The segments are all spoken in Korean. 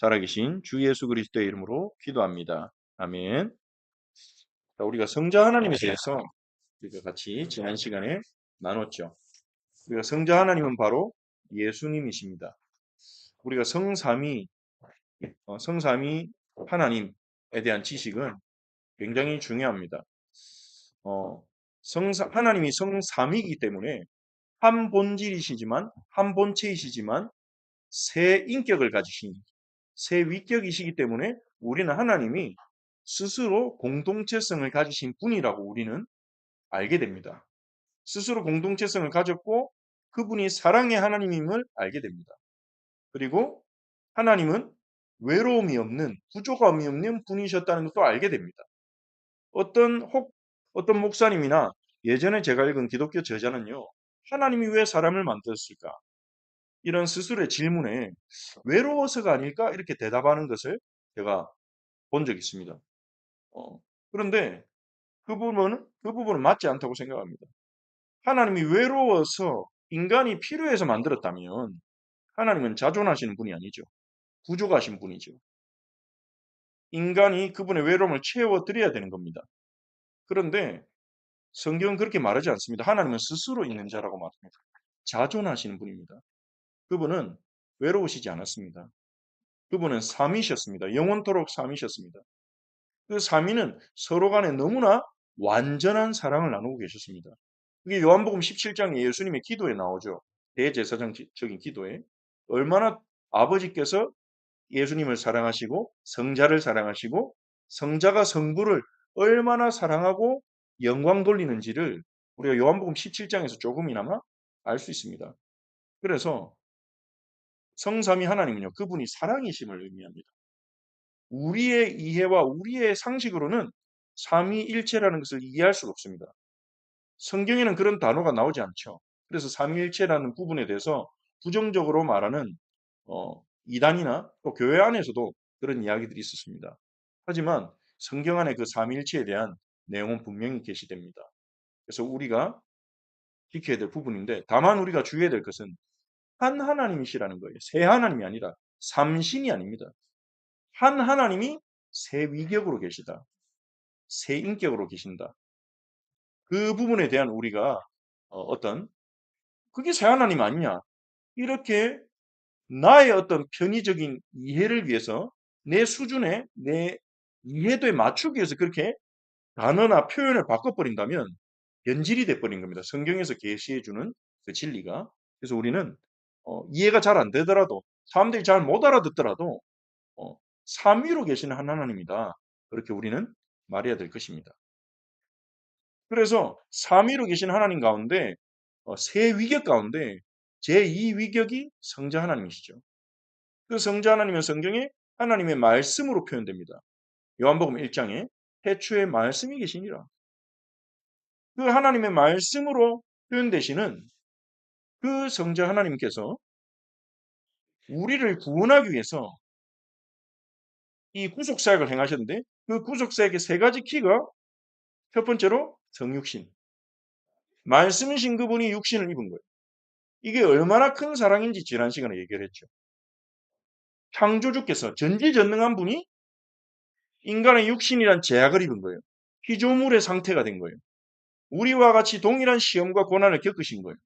살아계신 주 예수 그리스도의 이름으로 기도합니다. 아멘. 자, 우리가 성자 하나님에 대해서 우리가 같이 지난 시간에 나눴죠. 우리가 성자 하나님은 바로 예수님이십니다. 우리가 성삼위 하나님에 대한 지식은 굉장히 중요합니다. 하나님이 성삼위이기 때문에 한 본질이시지만, 한 본체이시지만, 세 인격을 가지신 세 위격이시기 때문에 우리는 하나님이 스스로 공동체성을 가지신 분이라고 우리는 알게 됩니다. 스스로 공동체성을 가졌고 그분이 사랑의 하나님임을 알게 됩니다. 그리고 하나님은 외로움이 없는, 부족함이 없는 분이셨다는 것도 알게 됩니다. 어떤 목사님이나 예전에 제가 읽은 기독교 저자는요, 하나님이 왜 사람을 만드셨을까? 이런 스스로의 질문에 외로워서가 아닐까? 이렇게 대답하는 것을 제가 본 적이 있습니다. 그런데 그 부분은 맞지 않다고 생각합니다. 하나님이 외로워서 인간이 필요해서 만들었다면 하나님은 자존하시는 분이 아니죠. 부족하신 분이죠. 인간이 그분의 외로움을 채워드려야 되는 겁니다. 그런데 성경은 그렇게 말하지 않습니다. 하나님은 스스로 있는 자라고 말합니다. 자존하시는 분입니다. 그분은 외로우시지 않았습니다. 그분은 삼위셨습니다. 영원토록 삼위셨습니다. 그 삼위는 서로 간에 너무나 완전한 사랑을 나누고 계셨습니다. 그게 요한복음 17장에 예수님의 기도에 나오죠. 대제사장적인 기도에. 얼마나 아버지께서 예수님을 사랑하시고 성자를 사랑하시고 성자가 성부를 얼마나 사랑하고 영광 돌리는지를 우리가 요한복음 17장에서 조금이나마 알 수 있습니다. 그래서 성삼위 하나님은요, 그분이 사랑이심을 의미합니다. 우리의 이해와 우리의 상식으로는 삼위일체라는 것을 이해할 수가 없습니다. 성경에는 그런 단어가 나오지 않죠. 그래서 삼위일체라는 부분에 대해서 부정적으로 말하는 이단이나 또 교회 안에서도 그런 이야기들이 있었습니다. 하지만 성경 안에 그 삼위일체에 대한 내용은 분명히 게시됩니다. 그래서 우리가 지켜야 될 부분인데, 다만 우리가 주의해야 될 것은 한 하나님이시라는 거예요. 세 하나님이 아니라 삼신이 아닙니다. 한 하나님이 세 위격으로 계시다. 세 인격으로 계신다. 그 부분에 대한 우리가 그게 새 하나님 아니냐? 이렇게 나의 어떤 편의적인 이해를 위해서 내 수준에 내 이해도에 맞추기 위해서 그렇게 단어나 표현을 바꿔버린다면 변질이 돼버린 겁니다. 성경에서 계시해주는 그 진리가. 그래서 우리는 이해가 잘 안 되더라도 사람들이 잘 못 알아듣더라도 삼위로 계시는 한 하나님이다. 그렇게 우리는 말해야 될 것입니다. 그래서 삼위로 계신 하나님 가운데 세 위격 가운데 제2 위격이 성자 하나님이시죠. 그 성자 하나님은 성경에 하나님의 말씀으로 표현됩니다. 요한복음 1장에 태초에 말씀이 계시니라. 그 하나님의 말씀으로 표현되시는 그 성자 하나님께서 우리를 구원하기 위해서 이 구속사역을 행하셨는데 그 구속사역의 세 가지 키가 첫 번째로 성육신. 말씀이신 그분이 육신을 입은 거예요. 이게 얼마나 큰 사랑인지 지난 시간에 얘기를 했죠. 창조주께서 전지전능한 분이 인간의 육신이란 제약을 입은 거예요. 피조물의 상태가 된 거예요. 우리와 같이 동일한 시험과 고난을 겪으신 거예요.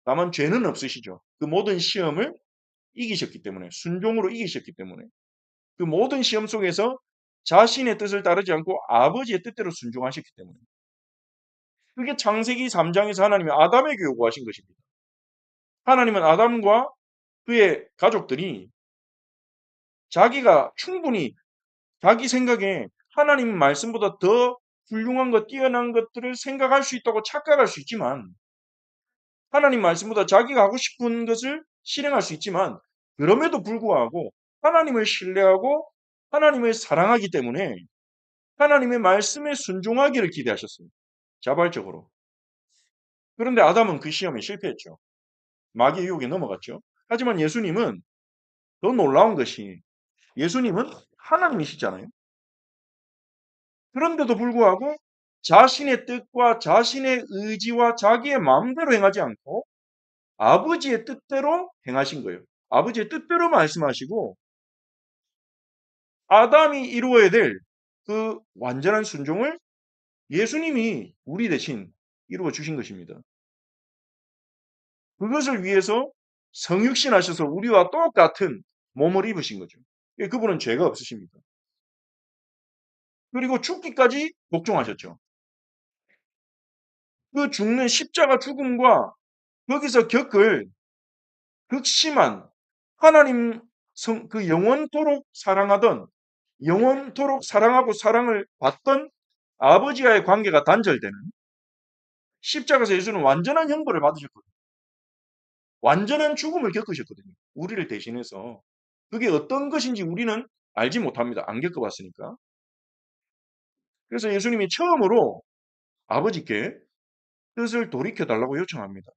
다만 죄는 없으시죠. 그 모든 시험을 이기셨기 때문에, 순종으로 이기셨기 때문에 그 모든 시험 속에서 자신의 뜻을 따르지 않고 아버지의 뜻대로 순종하셨기 때문에 그게 창세기 3장에서 하나님이 아담에게 요구하신 것입니다. 하나님은 아담과 그의 가족들이 자기가 충분히 자기 생각에 하나님 말씀보다 더 훌륭한 것, 뛰어난 것들을 생각할 수 있다고 착각할 수 있지만 하나님 말씀보다 자기가 하고 싶은 것을 실행할 수 있지만 그럼에도 불구하고 하나님을 신뢰하고 하나님을 사랑하기 때문에 하나님의 말씀에 순종하기를 기대하셨습니다. 자발적으로. 그런데 아담은 그 시험에 실패했죠. 마귀의 유혹에 넘어갔죠. 하지만 예수님은 더 놀라운 것이 예수님은 하나님이시잖아요. 그런데도 불구하고 자신의 뜻과 자신의 의지와 자기의 마음대로 행하지 않고 아버지의 뜻대로 행하신 거예요. 아버지의 뜻대로 말씀하시고 아담이 이루어야 될 그 완전한 순종을 예수님이 우리 대신 이루어 주신 것입니다. 그것을 위해서 성육신 하셔서 우리와 똑같은 몸을 입으신 거죠. 예, 그분은 죄가 없으십니다. 그리고 죽기까지 복종하셨죠. 그 죽는 십자가 죽음과 거기서 겪을 극심한 하나님 그 영원토록 사랑하던 영원토록 사랑하고 사랑을 받던 아버지와의 관계가 단절되는 십자가에서 예수는 완전한 형벌을 받으셨거든요. 완전한 죽음을 겪으셨거든요. 우리를 대신해서. 그게 어떤 것인지 우리는 알지 못합니다. 안 겪어봤으니까. 그래서 예수님이 처음으로 아버지께 뜻을 돌이켜달라고 요청합니다.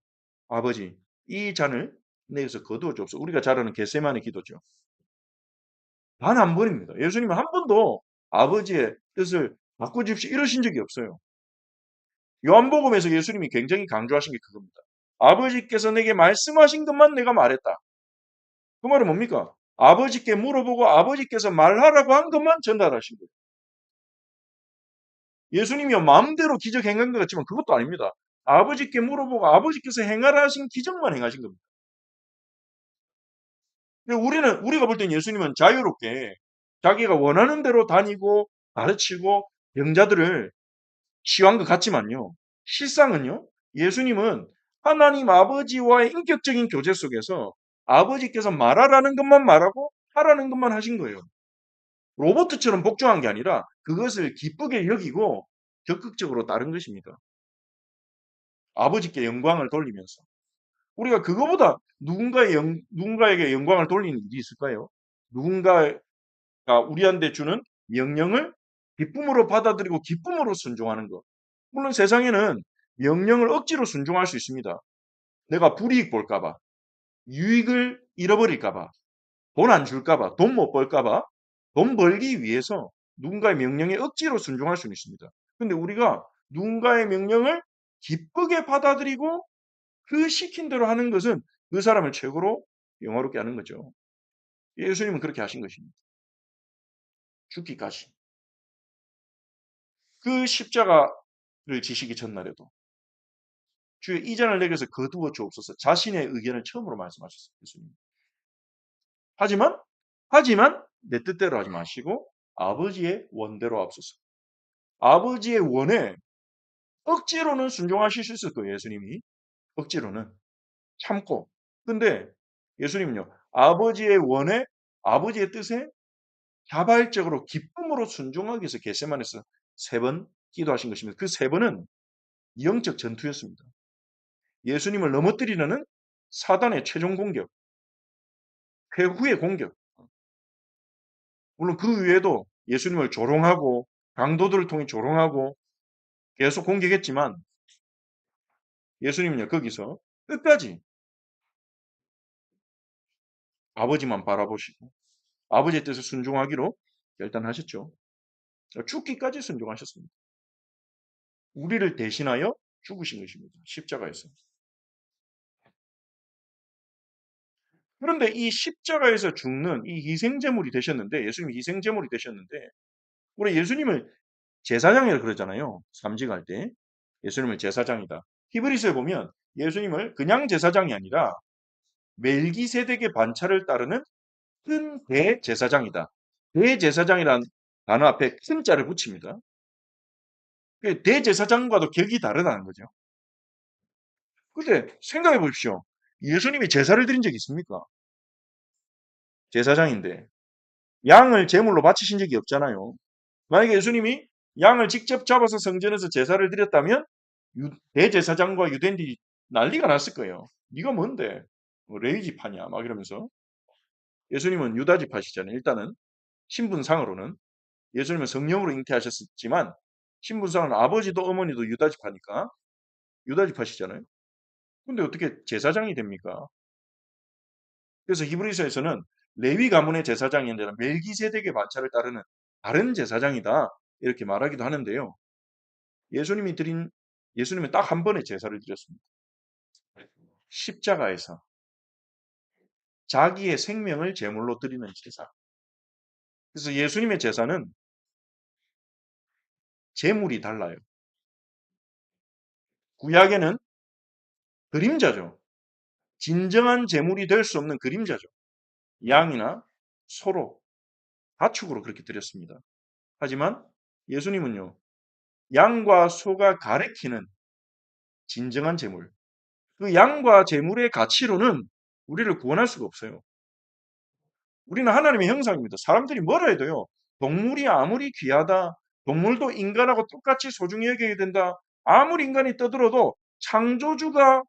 아버지, 이 잔을 내게서 거두어 주옵소서. 우리가 잘 아는 겟세마네 기도죠. 단 한 번입니다. 예수님은 한 번도 아버지의 뜻을 바꿔주십시오 이러신 적이 없어요. 요한복음에서 예수님이 굉장히 강조하신 게 그겁니다. 아버지께서 내게 말씀하신 것만 내가 말했다. 그 말은 뭡니까? 아버지께 물어보고 아버지께서 말하라고 한 것만 전달하신 거예요. 예수님이요 마음대로 기적 행한 것 같지만 그것도 아닙니다. 아버지께 물어보고 아버지께서 행하라 하신 기적만 행하신 겁니다. 우리가 볼 땐 예수님은 자유롭게 자기가 원하는 대로 다니고 가르치고 병자들을 치유한 것 같지만요. 실상은요. 예수님은 하나님 아버지와의 인격적인 교제 속에서 아버지께서 말하라는 것만 말하고 하라는 것만 하신 거예요. 로봇처럼 복종한 게 아니라 그것을 기쁘게 여기고 적극적으로 따른 것입니다. 아버지께 영광을 돌리면서. 우리가 그거보다 누군가에게 영광을 돌리는 일이 있을까요? 누군가가 우리한테 주는 명령을 기쁨으로 받아들이고 기쁨으로 순종하는 것. 물론 세상에는 명령을 억지로 순종할 수 있습니다. 내가 불이익 볼까봐, 유익을 잃어버릴까봐, 돈 안 줄까봐, 돈 못 벌까봐, 돈 벌기 위해서 누군가의 명령에 억지로 순종할 수는 있습니다. 근데 우리가 누군가의 명령을 기쁘게 받아들이고 그 시킨 대로 하는 것은 그 사람을 최고로 영화롭게 하는 거죠. 예수님은 그렇게 하신 것입니다. 죽기까지. 그 십자가를 지시기 전날에도 주여 이 잔을 내게서 거두어 주옵소서 자신의 의견을 처음으로 말씀하셨어요. 예수님. 하지만 내 뜻대로 하지 마시고 아버지의 원대로 하옵소서. 아버지의 원에 억지로는 순종하실 수 있을 거예요. 예수님이. 억지로는. 참고. 근데 예수님은요. 아버지의 원에 아버지의 뜻에 자발적으로 기쁨으로 순종하기 위해서 겟세마네에서 3번 기도하신 것입니다. 그 3번은 영적 전투였습니다. 예수님을 넘어뜨리려는 사단의 최종 공격, 회후의 공격. 물론 그 위에도 예수님을 조롱하고 강도들을 통해 조롱하고 계속 공격했지만 예수님은요 거기서 끝까지 아버지만 바라보시고 아버지의 뜻에 순종하기로 결단하셨죠. 죽기까지 순종하셨습니다. 우리를 대신하여 죽으신 것입니다. 십자가에서. 그런데 이 십자가에서 죽는 이 희생제물이 되셨는데 예수님이 희생제물이 되셨는데 우리 예수님을 제사장이라고 그러잖아요. 삼직할 때. 예수님을 제사장이다. 히브리서에 보면 예수님을 그냥 제사장이 아니라 멜기세덱의 반차를 따르는 큰 대제사장이다. 대제사장이란 단어 앞에 큰 자를 붙입니다. 대제사장과도 격이 다르다는 거죠. 근데 생각해 보십시오. 예수님이 제사를 드린 적이 있습니까? 제사장인데 양을 제물로 바치신 적이 없잖아요. 만약에 예수님이 양을 직접 잡아서 성전에서 제사를 드렸다면 대제사장과 유대인들이 난리가 났을 거예요. 네가 뭔데? 뭐 레위지파냐? 막 이러면서. 예수님은 유다지파시잖아요. 일단은 신분상으로는 예수님은 성령으로 잉태하셨지만 신분상은 아버지도 어머니도 유다지파니까 유다지파시잖아요. 근데 어떻게 제사장이 됩니까? 그래서 히브리서에서는 레위 가문의 제사장이 아니라 멜기세덱의 반차를 따르는 다른 제사장이다 이렇게 말하기도 하는데요. 예수님이 드린 예수님은 딱 한 번의 제사를 드렸습니다. 십자가에서 자기의 생명을 제물로 드리는 제사. 그래서 예수님의 제사는 제물이 달라요. 구약에는 그림자죠. 진정한 제물이 될 수 없는 그림자죠. 양이나 소로 가축으로 그렇게 드렸습니다. 하지만 예수님은요, 양과 소가 가리키는 진정한 제물, 그 양과 제물의 가치로는 우리를 구원할 수가 없어요. 우리는 하나님의 형상입니다. 사람들이 뭐라 해도요, 동물이 아무리 귀하다, 동물도 인간하고 똑같이 소중히 여겨야 된다, 아무리 인간이 떠들어도 창조주가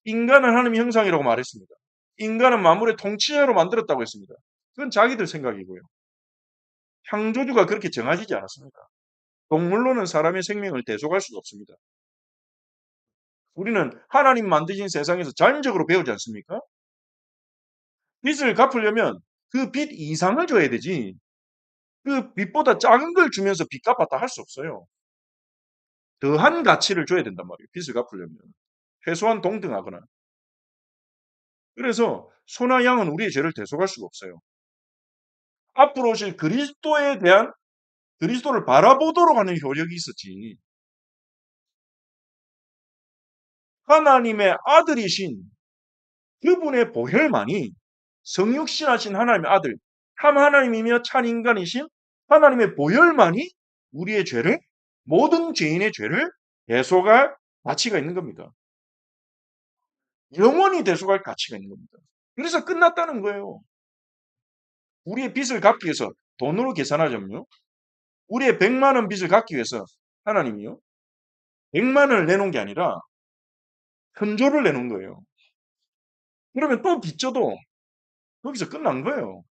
인간은 하나님의 형상이라고 말했습니다. 인간은 만물의 통치자로 만들었다고 했습니다. 그건 자기들 생각이고요. 창조주가 그렇게 정하시지 않았습니다. 동물로는 사람의 생명을 대속할 수가 없습니다. 우리는 하나님 만드신 세상에서 자연적으로 배우지 않습니까? 빚을 갚으려면 그 빚 이상을 줘야 되지. 그 빚보다 작은 걸 주면서 빚 갚았다 할 수 없어요. 더한 가치를 줘야 된단 말이에요. 빚을 갚으려면. 최소한 동등하거나. 그래서 소나 양은 우리의 죄를 대속할 수가 없어요. 앞으로 오실 그리스도에 대한 그리스도를 바라보도록 하는 효력이 있었지. 하나님의 아들이신 그분의 보혈만이 성육신하신 하나님의 아들, 참 하나님이며 참 인간이신 하나님의 보혈만이 우리의 죄를, 모든 죄인의 죄를 대속할 가치가 있는 겁니다. 영원히 대속할 가치가 있는 겁니다. 그래서 끝났다는 거예요. 우리의 빚을 갚기 위해서 돈으로 계산하자면요. 우리의 100만 원 빚을 갚기 위해서 하나님이요. 100만 원을 내놓은 게 아니라 현조를 내놓은 거예요. 그러면 또 빚져도 거기서 끝난 거예요.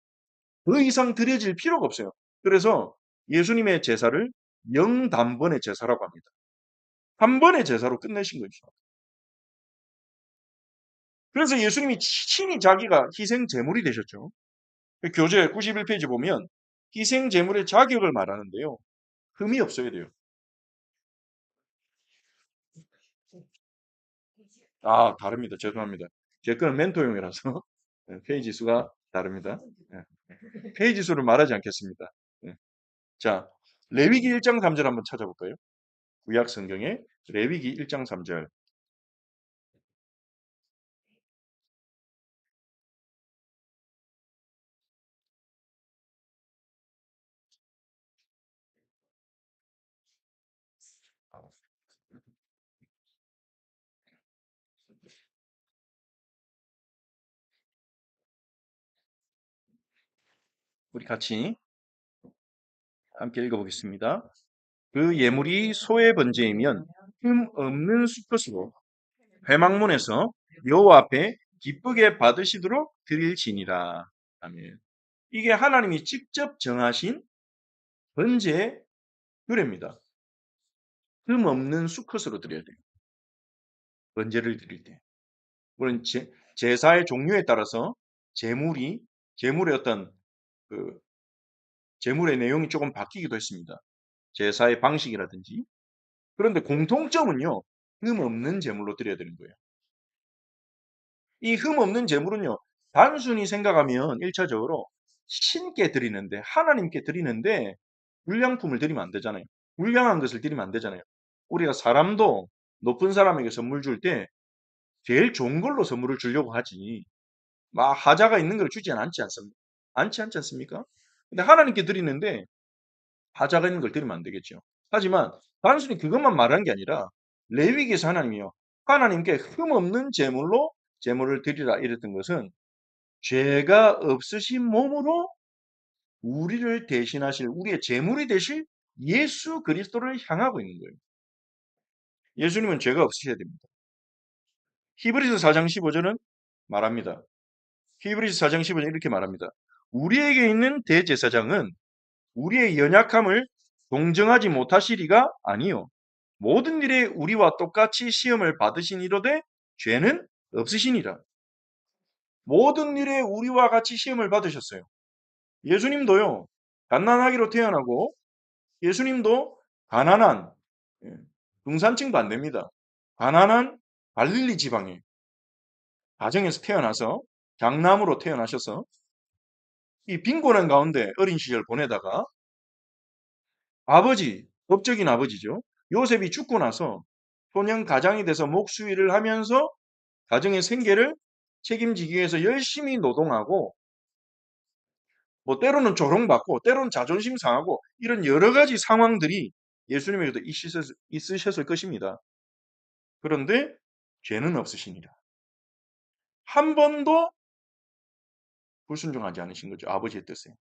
더 이상 드려질 필요가 없어요. 그래서 예수님의 제사를 영단번의 제사라고 합니다. 한 번의 제사로 끝내신 거죠. 그래서 예수님이 친히 자기가 희생 제물이 되셨죠. 교재 91페이지 보면 희생 제물의 자격을 말하는데요. 흠이 없어야 돼요. 아, 다릅니다. 죄송합니다. 제 거는 멘토용이라서 페이지 수가 다릅니다. 예. 페이지 수를 말하지 않겠습니다. 예. 자, 레위기 1장 3절 한번 찾아볼까요? 구약 성경에 레위기 1장 3절. 우리 같이 함께 읽어보겠습니다. 그 예물이 소의 번제이면 흠 없는 수컷으로 회막문에서 여호와 앞에 기쁘게 받으시도록 드릴지니라. 아멘. 이게 하나님이 직접 정하신 번제의 규례입니다. 흠 없는 수컷으로 드려야 돼요. 번제를 드릴 때. 물론 제사의 종류에 따라서 제물의 어떤 그 제물의 내용이 조금 바뀌기도 했습니다. 제사의 방식이라든지. 그런데 공통점은요. 흠 없는 제물로 드려야 되는 거예요. 이 흠 없는 제물은요. 단순히 생각하면 1차적으로 신께 드리는데 하나님께 드리는데 불량품을 드리면 안 되잖아요. 불량한 것을 드리면 안 되잖아요. 우리가 사람도 높은 사람에게 선물 줄 때 제일 좋은 걸로 선물을 주려고 하지. 막 하자가 있는 걸 주지 않지 않습니까? 근데 하나님께 드리는데 하자가 있는 걸 드리면 안 되겠죠. 하지만 단순히 그것만 말하는 게 아니라 레위기에서 하나님이요. 하나님께 흠없는 제물로 제물을 드리라 이랬던 것은 죄가 없으신 몸으로 우리를 대신하실 우리의 제물이 되실 예수 그리스도를 향하고 있는 거예요. 예수님은 죄가 없으셔야 됩니다. 히브리서 4장 15절은 말합니다. 히브리서 4장 15절 이렇게 말합니다. 우리에게 있는 대제사장은 우리의 연약함을 동정하지 못하시리가 아니요 모든 일에 우리와 똑같이 시험을 받으시니로되 죄는 없으시니라. 모든 일에 우리와 같이 시험을 받으셨어요. 예수님도요. 갓난아기로 태어나고 예수님도 가난한 중산층도 안 됩니다. 가난한 갈릴리 지방의 가정에서 태어나서 장남으로 태어나셔서 이 빈곤한 가운데 어린 시절 보내다가 아버지, 법적인 아버지죠. 요셉이 죽고 나서 소년 가장이 돼서 목수일을 하면서 가정의 생계를 책임지기 위해서 열심히 노동하고 뭐 때로는 조롱받고 때로는 자존심 상하고 이런 여러 가지 상황들이 예수님에게도 있으셨을 것입니다. 그런데 죄는 없으시니라. 한 번도 불순종하지 않으신 거죠. 아버지의 뜻에.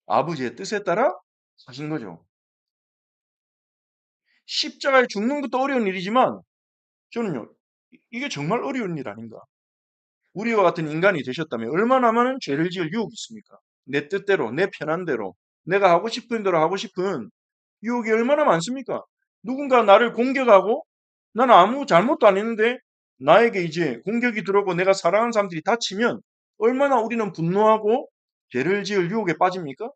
아버지의 뜻에 따라 사신 거죠. 십자가에 죽는 것도 어려운 일이지만 저는요, 이게 정말 어려운 일 아닌가. 우리와 같은 인간이 되셨다면 얼마나 많은 죄를 지을 유혹이 있습니까? 내 뜻대로, 내 편한 대로, 내가 하고 싶은 대로 하고 싶은 유혹이 얼마나 많습니까? 누군가 나를 공격하고 나는 아무 잘못도 안 했는데 나에게 이제 공격이 들어오고 내가 사랑하는 사람들이 다치면 얼마나 우리는 분노하고 죄를 지을 유혹에 빠집니까?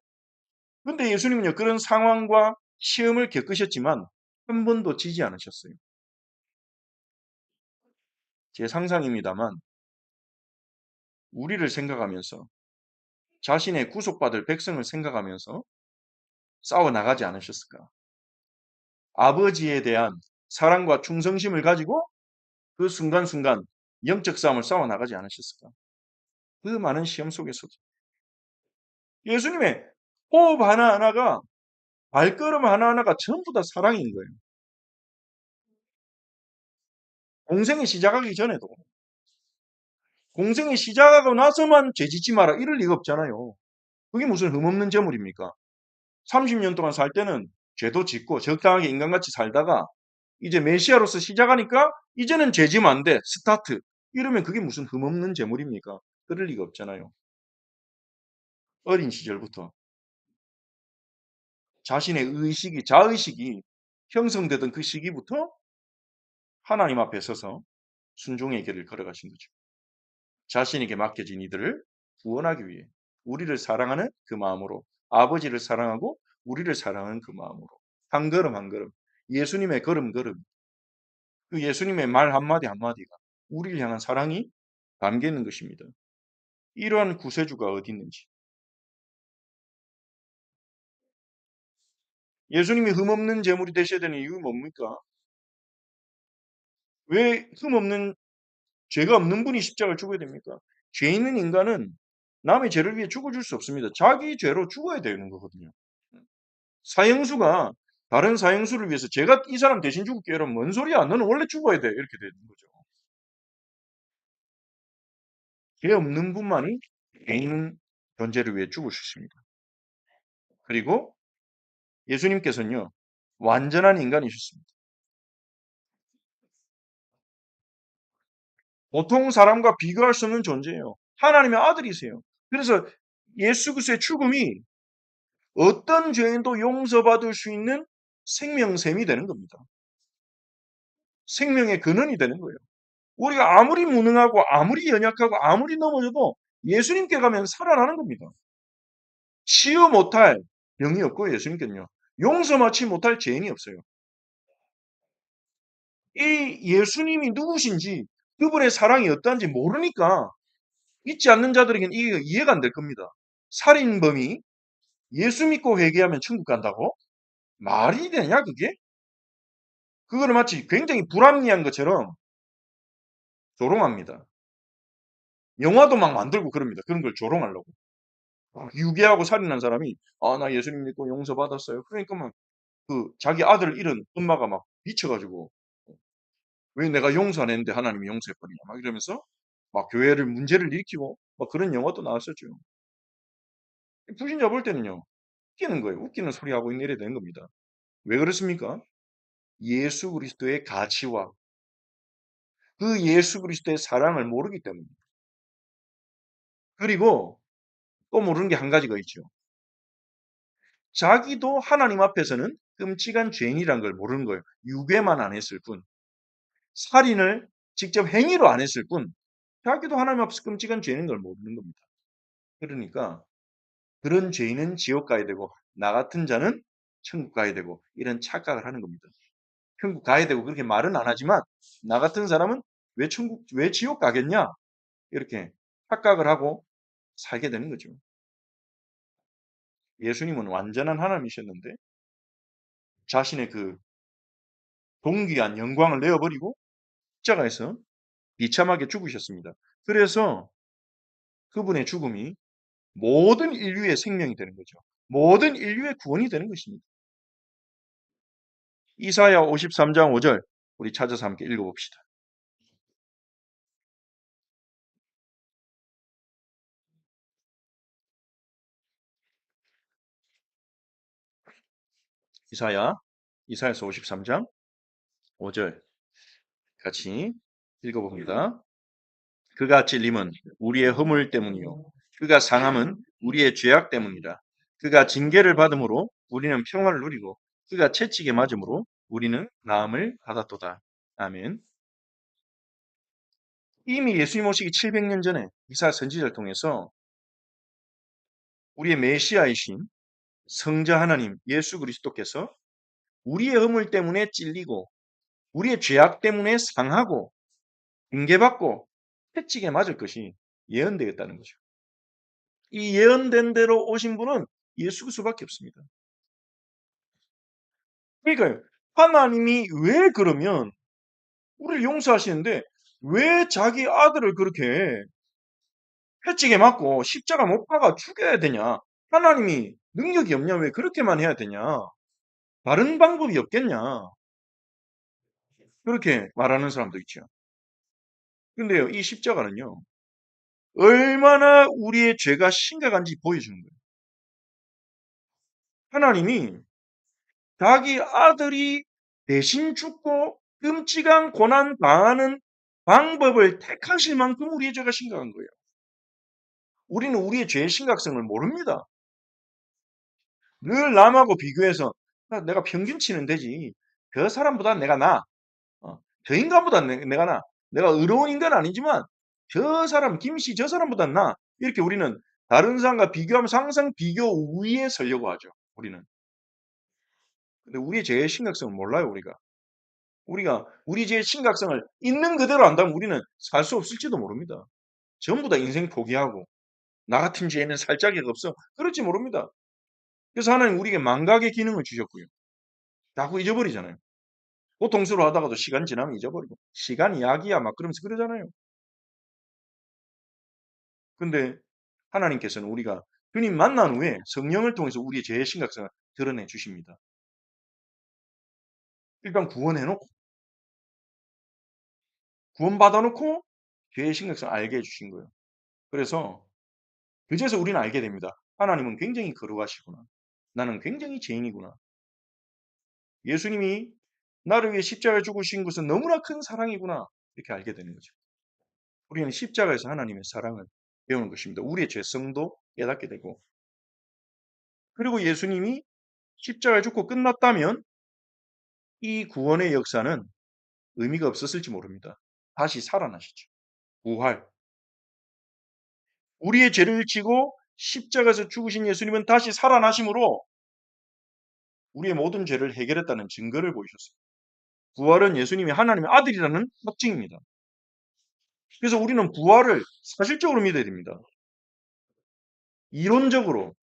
그런데 예수님은요, 그런 상황과 시험을 겪으셨지만 한 번도 지지 않으셨어요. 제 상상입니다만 우리를 생각하면서 자신의 구속받을 백성을 생각하면서 싸워 나가지 않으셨을까? 아버지에 대한 사랑과 충성심을 가지고 그 순간순간 영적 싸움을 싸워 나가지 않으셨을까? 그 많은 시험 속에서도 예수님의 호흡 하나하나가 발걸음 하나하나가 전부 다 사랑인 거예요. 공생이 시작하기 전에도 공생이 시작하고 나서만 죄짓지 마라 이럴 리가 없잖아요. 그게 무슨 흠없는 재물입니까? 30년 동안 살 때는 죄도 짓고 적당하게 인간같이 살다가 이제 메시아로서 시작하니까 이제는 죄지면 안 돼. 스타트. 이러면 그게 무슨 흠없는 재물입니까? 그럴 리가 없잖아요. 어린 시절부터 자신의 의식이, 자의식이 형성되던 그 시기부터 하나님 앞에 서서 순종의 길을 걸어가신 거죠. 자신에게 맡겨진 이들을 구원하기 위해 우리를 사랑하는 그 마음으로 아버지를 사랑하고 우리를 사랑하는 그 마음으로 한 걸음 한 걸음 예수님의 걸음 걸음 그 예수님의 말 한마디 한마디가 우리를 향한 사랑이 담겨 있는 것입니다. 이러한 구세주가 어디 있는지 예수님이 흠없는 제물이 되셔야 되는 이유 뭡니까? 왜 흠없는 죄가 없는 분이 십자가를 죽어야 됩니까? 죄 있는 인간은 남의 죄를 위해 죽어줄 수 없습니다. 자기 죄로 죽어야 되는 거거든요. 사형수가 다른 사형수를 위해서 제가 이 사람 대신 죽을게 이러면 뭔 소리야? 너는 원래 죽어야 돼. 이렇게 되는 거죠. 죄 없는 분만이 죄 있는 존재를 위해 죽을 수 있습니다. 그리고 예수님께서는요. 완전한 인간이셨습니다. 보통 사람과 비교할 수 없는 존재예요. 하나님의 아들이세요. 그래서 예수 그리스도의 죽음이 어떤 죄인도 용서받을 수 있는 생명샘이 되는 겁니다. 생명의 근원이 되는 거예요. 우리가 아무리 무능하고 아무리 연약하고 아무리 넘어져도 예수님께 가면 살아나는 겁니다. 치유 못할 병이 없고 예수님께는요. 용서받지 못할 죄인이 없어요. 이 예수님이 누구신지 그분의 사랑이 어떠한지 모르니까 믿지 않는 자들에게는 이게 이해가 안 될 겁니다. 살인범이 예수 믿고 회개하면 천국 간다고? 말이 되냐 그게? 그거를 마치 굉장히 불합리한 것처럼 조롱합니다. 영화도 막 만들고 그럽니다. 그런 걸 조롱하려고. 유괴하고 살인한 사람이 나 예수님 믿고 용서받았어요. 그러니까 막 그 자기 아들을 잃은 엄마가 막 미쳐가지고 왜 내가 용서 안 했는데 하나님이 용서해버리냐 막 이러면서 막 교회를 문제를 일으키고 막 그런 영화도 나왔었죠. 불신자 볼 때는요. 웃기는 거예요. 웃기는 소리 하고 이래야 되는 겁니다. 왜 그렇습니까? 예수 그리스도의 가치와 그 예수 그리스도의 사랑을 모르기 때문입니다. 그리고 또 모르는 게 한 가지가 있죠. 자기도 하나님 앞에서는 끔찍한 죄인이란 걸 모르는 거예요. 유괴만 안 했을 뿐. 살인을 직접 행위로 안 했을 뿐. 자기도 하나님 앞에서 끔찍한 죄인인 걸 모르는 겁니다. 그러니까 그런 죄인은 지옥 가야 되고 나 같은 자는 천국 가야 되고 이런 착각을 하는 겁니다. 천국 가야 되고 그렇게 말은 안 하지만 나 같은 사람은 왜 지옥 가겠냐? 이렇게 착각을 하고 살게 되는 거죠. 예수님은 완전한 하나님이셨는데 자신의 그 동귀한 영광을 내어버리고 십자가에서 비참하게 죽으셨습니다. 그래서 그분의 죽음이 모든 인류의 생명이 되는 거죠. 모든 인류의 구원이 되는 것입니다. 이사야 53장 5절 우리 찾아서 함께 읽어봅시다. 이사야서 53장 5절 같이 읽어봅니다. 그가 찔림은 우리의 허물 때문이요 그가 상함은 우리의 죄악 때문이라. 그가 징계를 받음으로 우리는 평화를 누리고 그가 채찍에 맞음으로 우리는 나음을 받았도다. 아멘. 이미 예수님 오시기 700년 전에 이사야 선지자를 통해서 우리의 메시아이신 성자 하나님 예수 그리스도께서 우리의 허물 때문에 찔리고 우리의 죄악 때문에 상하고 징계받고 채찍에 맞을 것이 예언되었다는 거죠. 이 예언된 대로 오신 분은 예수 그리스도밖에 없습니다. 그러니까 하나님이 왜 그러면 우리를 용서하시는데 왜 자기 아들을 그렇게 채찍에 맞고 십자가 못 박아 죽여야 되냐? 하나님이 능력이 없냐? 왜 그렇게만 해야 되냐? 다른 방법이 없겠냐? 그렇게 말하는 사람도 있죠. 근데요, 이 십자가는요, 얼마나 우리의 죄가 심각한지 보여주는 거예요. 하나님이 자기 아들이 대신 죽고 끔찍한 고난 당하는 방법을 택하실 만큼 우리의 죄가 심각한 거예요. 우리는 우리의 죄의 심각성을 모릅니다. 늘 남하고 비교해서 내가 평균치는 되지. 저 사람보다 내가 나. 저 인간보다 내가 나. 내가 의로운 인간은 아니지만 저 사람 김씨 저 사람보다 나. 이렇게 우리는 다른 사람과 비교하면서 항상 비교 우위에 서려고 하죠. 우리는. 근데 우리의 죄의 심각성을 몰라요. 우리가 우리 죄의 심각성을 있는 그대로 안다면 우리는 살 수 없을지도 모릅니다. 전부 다 인생 포기하고 나 같은 죄는 살 자격 없어. 그럴지 모릅니다. 그래서 하나님 우리에게 망각의 기능을 주셨고요. 자꾸 잊어버리잖아요. 고통스러워 하다가도 시간 지나면 잊어버리고 시간이 약이야 막 그러면서 그러잖아요. 근데 하나님께서는 우리가 주님 만난 후에 성령을 통해서 우리의 죄의 심각성을 드러내 주십니다. 일단 구원해놓고 구원받아놓고 죄의 심각성을 알게 해주신 거예요. 그래서 그제서 우리는 알게 됩니다. 하나님은 굉장히 거룩하시구나. 나는 굉장히 죄인이구나. 예수님이 나를 위해 십자가에 죽으신 것은 너무나 큰 사랑이구나. 이렇게 알게 되는 거죠. 우리는 십자가에서 하나님의 사랑을 배우는 것입니다. 우리의 죄성도 깨닫게 되고 그리고 예수님이 십자가에 죽고 끝났다면 이 구원의 역사는 의미가 없었을지 모릅니다. 다시 살아나시죠. 부활. 우리의 죄를 지고 십자가에서 죽으신 예수님은 다시 살아나심으로 우리의 모든 죄를 해결했다는 증거를 보이셨습니다. 부활은 예수님이 하나님의 아들이라는 확증입니다. 그래서 우리는 부활을 사실적으로 믿어야 됩니다. 이론적으로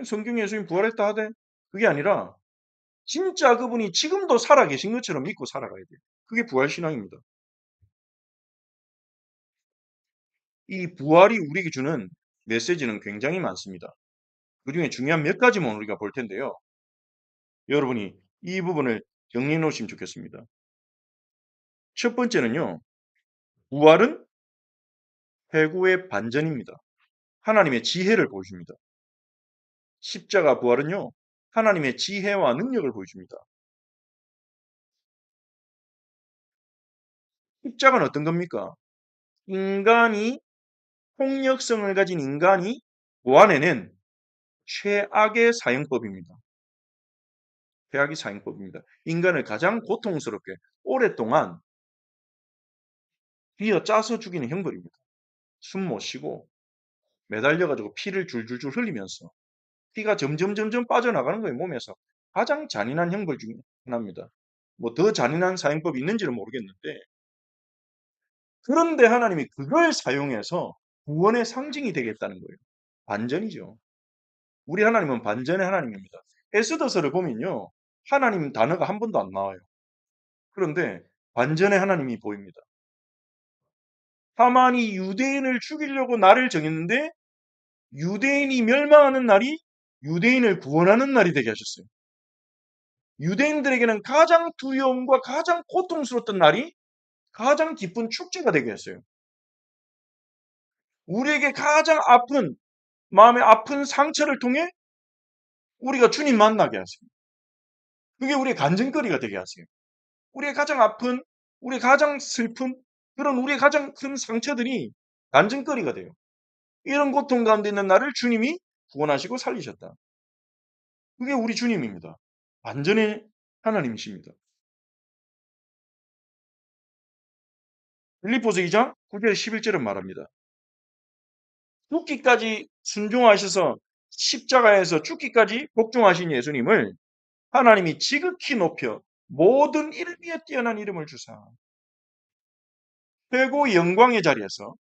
성경에 예수님 부활했다 하되 그게 아니라 진짜 그분이 지금도 살아계신 것처럼 믿고 살아가야 돼요. 그게 부활신앙입니다. 이 부활이 우리에게 주는 메시지는 굉장히 많습니다. 그중에 중요한 몇 가지만 우리가 볼 텐데요. 여러분이 이 부분을 정리해 놓으시면 좋겠습니다. 첫 번째는요. 부활은 회고의 반전입니다. 하나님의 지혜를 보여줍니다. 십자가 부활은요. 하나님의 지혜와 능력을 보여줍니다. 십자가는 어떤 겁니까? 인간이 폭력성을 가진 인간이 보완해낸 최악의 사형법입니다. 최악의 사형법입니다. 인간을 가장 고통스럽게 오랫동안 휘어짜서 죽이는 형벌입니다. 숨 못 쉬고 매달려가지고 피를 줄줄줄 흘리면서 피가 점점 빠져나가는 거예요, 몸에서. 가장 잔인한 형벌 중에 하나입니다. 뭐 더 잔인한 사형법이 있는지는 모르겠는데 그런데 하나님이 그걸 사용해서 구원의 상징이 되겠다는 거예요. 반전이죠. 우리 하나님은 반전의 하나님입니다. 에스더서를 보면요. 하나님 단어가 한 번도 안 나와요. 그런데 반전의 하나님이 보입니다. 하만이 유대인을 죽이려고 날을 정했는데 유대인이 멸망하는 날이 유대인을 구원하는 날이 되게 하셨어요. 유대인들에게는 가장 두려움과 가장 고통스러웠던 날이 가장 기쁜 축제가 되게 했어요. 우리에게 가장 아픈 마음의 아픈 상처를 통해 우리가 주님 만나게 하세요. 그게 우리의 간증거리가 되게 하세요. 우리의 가장 아픈, 우리의 가장 슬픈 그런 우리의 가장 큰 상처들이 간증거리가 돼요. 이런 고통 가운데 있는 나를 주님이 구원하시고 살리셨다. 그게 우리 주님입니다. 완전히 하나님이십니다. 빌립보서 2장 9절 11절은 말합니다. 죽기까지 순종하셔서 십자가에서 죽기까지 복종하신 예수님을 하나님이 지극히 높여 모든 이름 위에 뛰어난 이름을 주사 최고 영광의 자리에서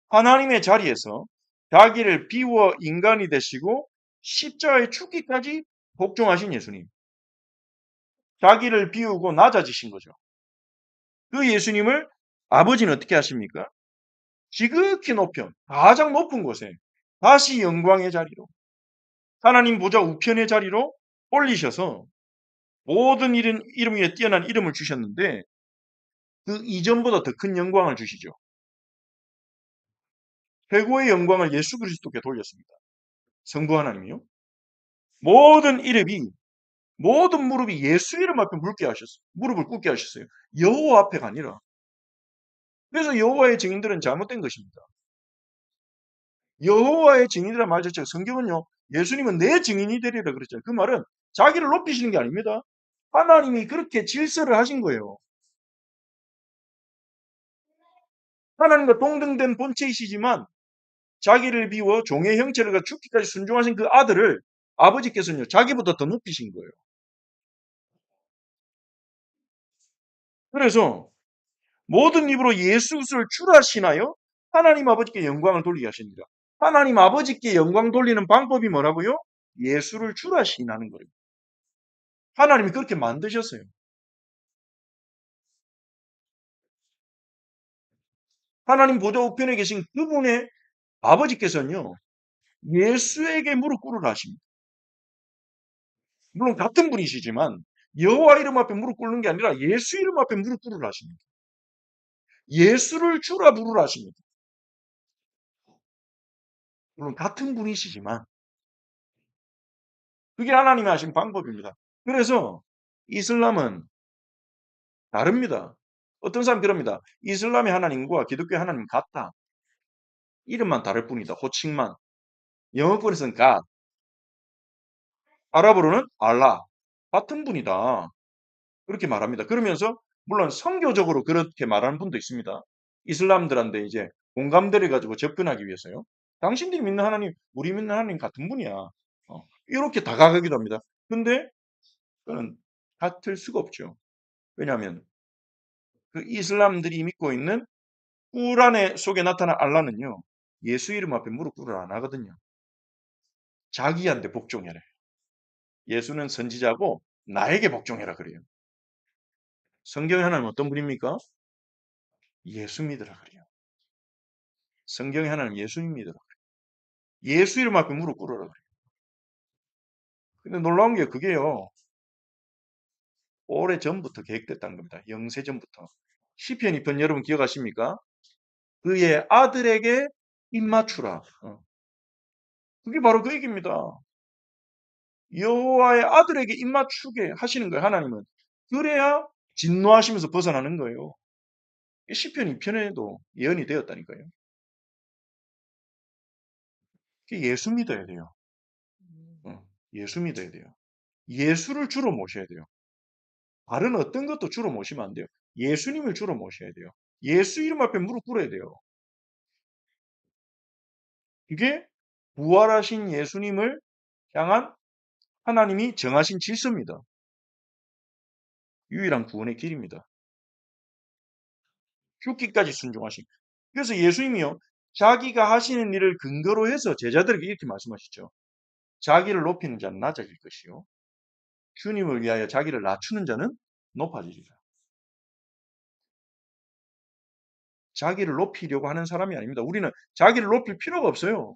하나님의 자리에서 자기를 비워 인간이 되시고 십자가에 죽기까지 복종하신 예수님. 자기를 비우고 낮아지신 거죠. 그 예수님을 아버지는 어떻게 하십니까? 지극히 높여 가장 높은 곳에 다시 영광의 자리로 하나님 보좌 우편의 자리로 올리셔서 모든 이름 위에 뛰어난 이름을 주셨는데 그 이전보다 더 큰 영광을 주시죠. 최고의 영광을 예수 그리스도께 돌렸습니다. 성부 하나님이요. 모든 이름이 모든 무릎이 예수 이름 앞에 무릎을 꿇게 하셨어요. 여호와 앞에가 아니라. 그래서 여호와의 증인들은 잘못된 것입니다. 여호와의 증인이란 말 자체가 성경은요. 예수님은 내 증인이 되리라 그랬잖아요. 그 말은 자기를 높이시는 게 아닙니다. 하나님이 그렇게 질서를 하신 거예요. 하나님과 동등된 본체이시지만 자기를 비워 종의 형체를 갖 죽기까지 순종하신 그 아들을 아버지께서는요. 자기보다 더 높이신 거예요. 그래서 모든 입으로 예수를 주라시나요? 하나님 아버지께 영광을 돌리게 하십니다. 하나님 아버지께 영광 돌리는 방법이 뭐라고요? 예수를 주라시나는 거예요. 하나님이 그렇게 만드셨어요. 하나님 보좌 우편에 계신 그분의 아버지께서는요. 예수에게 무릎 꿇으라 하십니다. 물론 같은 분이시지만 여호와 이름 앞에 무릎 꿇는 게 아니라 예수 이름 앞에 무릎 꿇으라 하십니다. 예수를 주라 부르라 하십니다. 물론 같은 분이시지만 그게 하나님이 하신 방법입니다. 그래서 이슬람은 다릅니다. 어떤 사람이 그럽니다. 이슬람의 하나님과 기독교의 하나님 같다. 이름만 다를 뿐이다. 호칭만. 영어권에서는 God, 아랍어로는 알라. 같은 분이다. 그렇게 말합니다. 그러면서 물론 성교적으로 그렇게 말하는 분도 있습니다. 이슬람들한테 이제 공감대를 가지고 접근하기 위해서요. 당신들이 믿는 하나님, 우리 믿는 하나님 같은 분이야. 이렇게 다가가기도 합니다. 근데 그건 같을 수가 없죠. 왜냐하면 그 이슬람들이 믿고 있는 꾸란에 속에 나타난 알라는요. 예수 이름 앞에 무릎 꿇으라 안 하거든요. 자기한테 복종해라. 예수는 선지자고 나에게 복종해라 그래요. 성경의 하나님 어떤 분입니까? 예수 믿으라 그래요. 성경의 하나님 예수님 믿으라 그래요. 예수 이름 앞에 무릎 꿇으라 그래요. 근데 놀라운 게 그게요. 오래 전부터 계획됐다는 겁니다. 영세 전부터. 시편 2편 여러분 기억하십니까? 그의 아들에게 입맞추라. 그게 바로 그 얘기입니다. 여호와의 아들에게 입맞추게 하시는 거예요. 하나님은. 그래야 진노하시면서 벗어나는 거예요. 시편 2편에도 예언이 되었다니까요. 예수 믿어야 돼요. 예수 믿어야 돼요. 예수를 주로 모셔야 돼요. 다른 어떤 것도 주로 모시면 안 돼요. 예수님을 주로 모셔야 돼요. 예수 이름 앞에 무릎 꿇어야 돼요. 이게 부활하신 예수님을 향한 하나님이 정하신 질서입니다. 유일한 구원의 길입니다. 죽기까지 순종하신. 그래서 예수님이요. 자기가 하시는 일을 근거로 해서 제자들에게 이렇게 말씀하시죠. 자기를 높이는 자는 낮아질 것이요. 주님을 위하여 자기를 낮추는 자는 높아지리라. 자기를 높이려고 하는 사람이 아닙니다. 우리는 자기를 높일 필요가 없어요.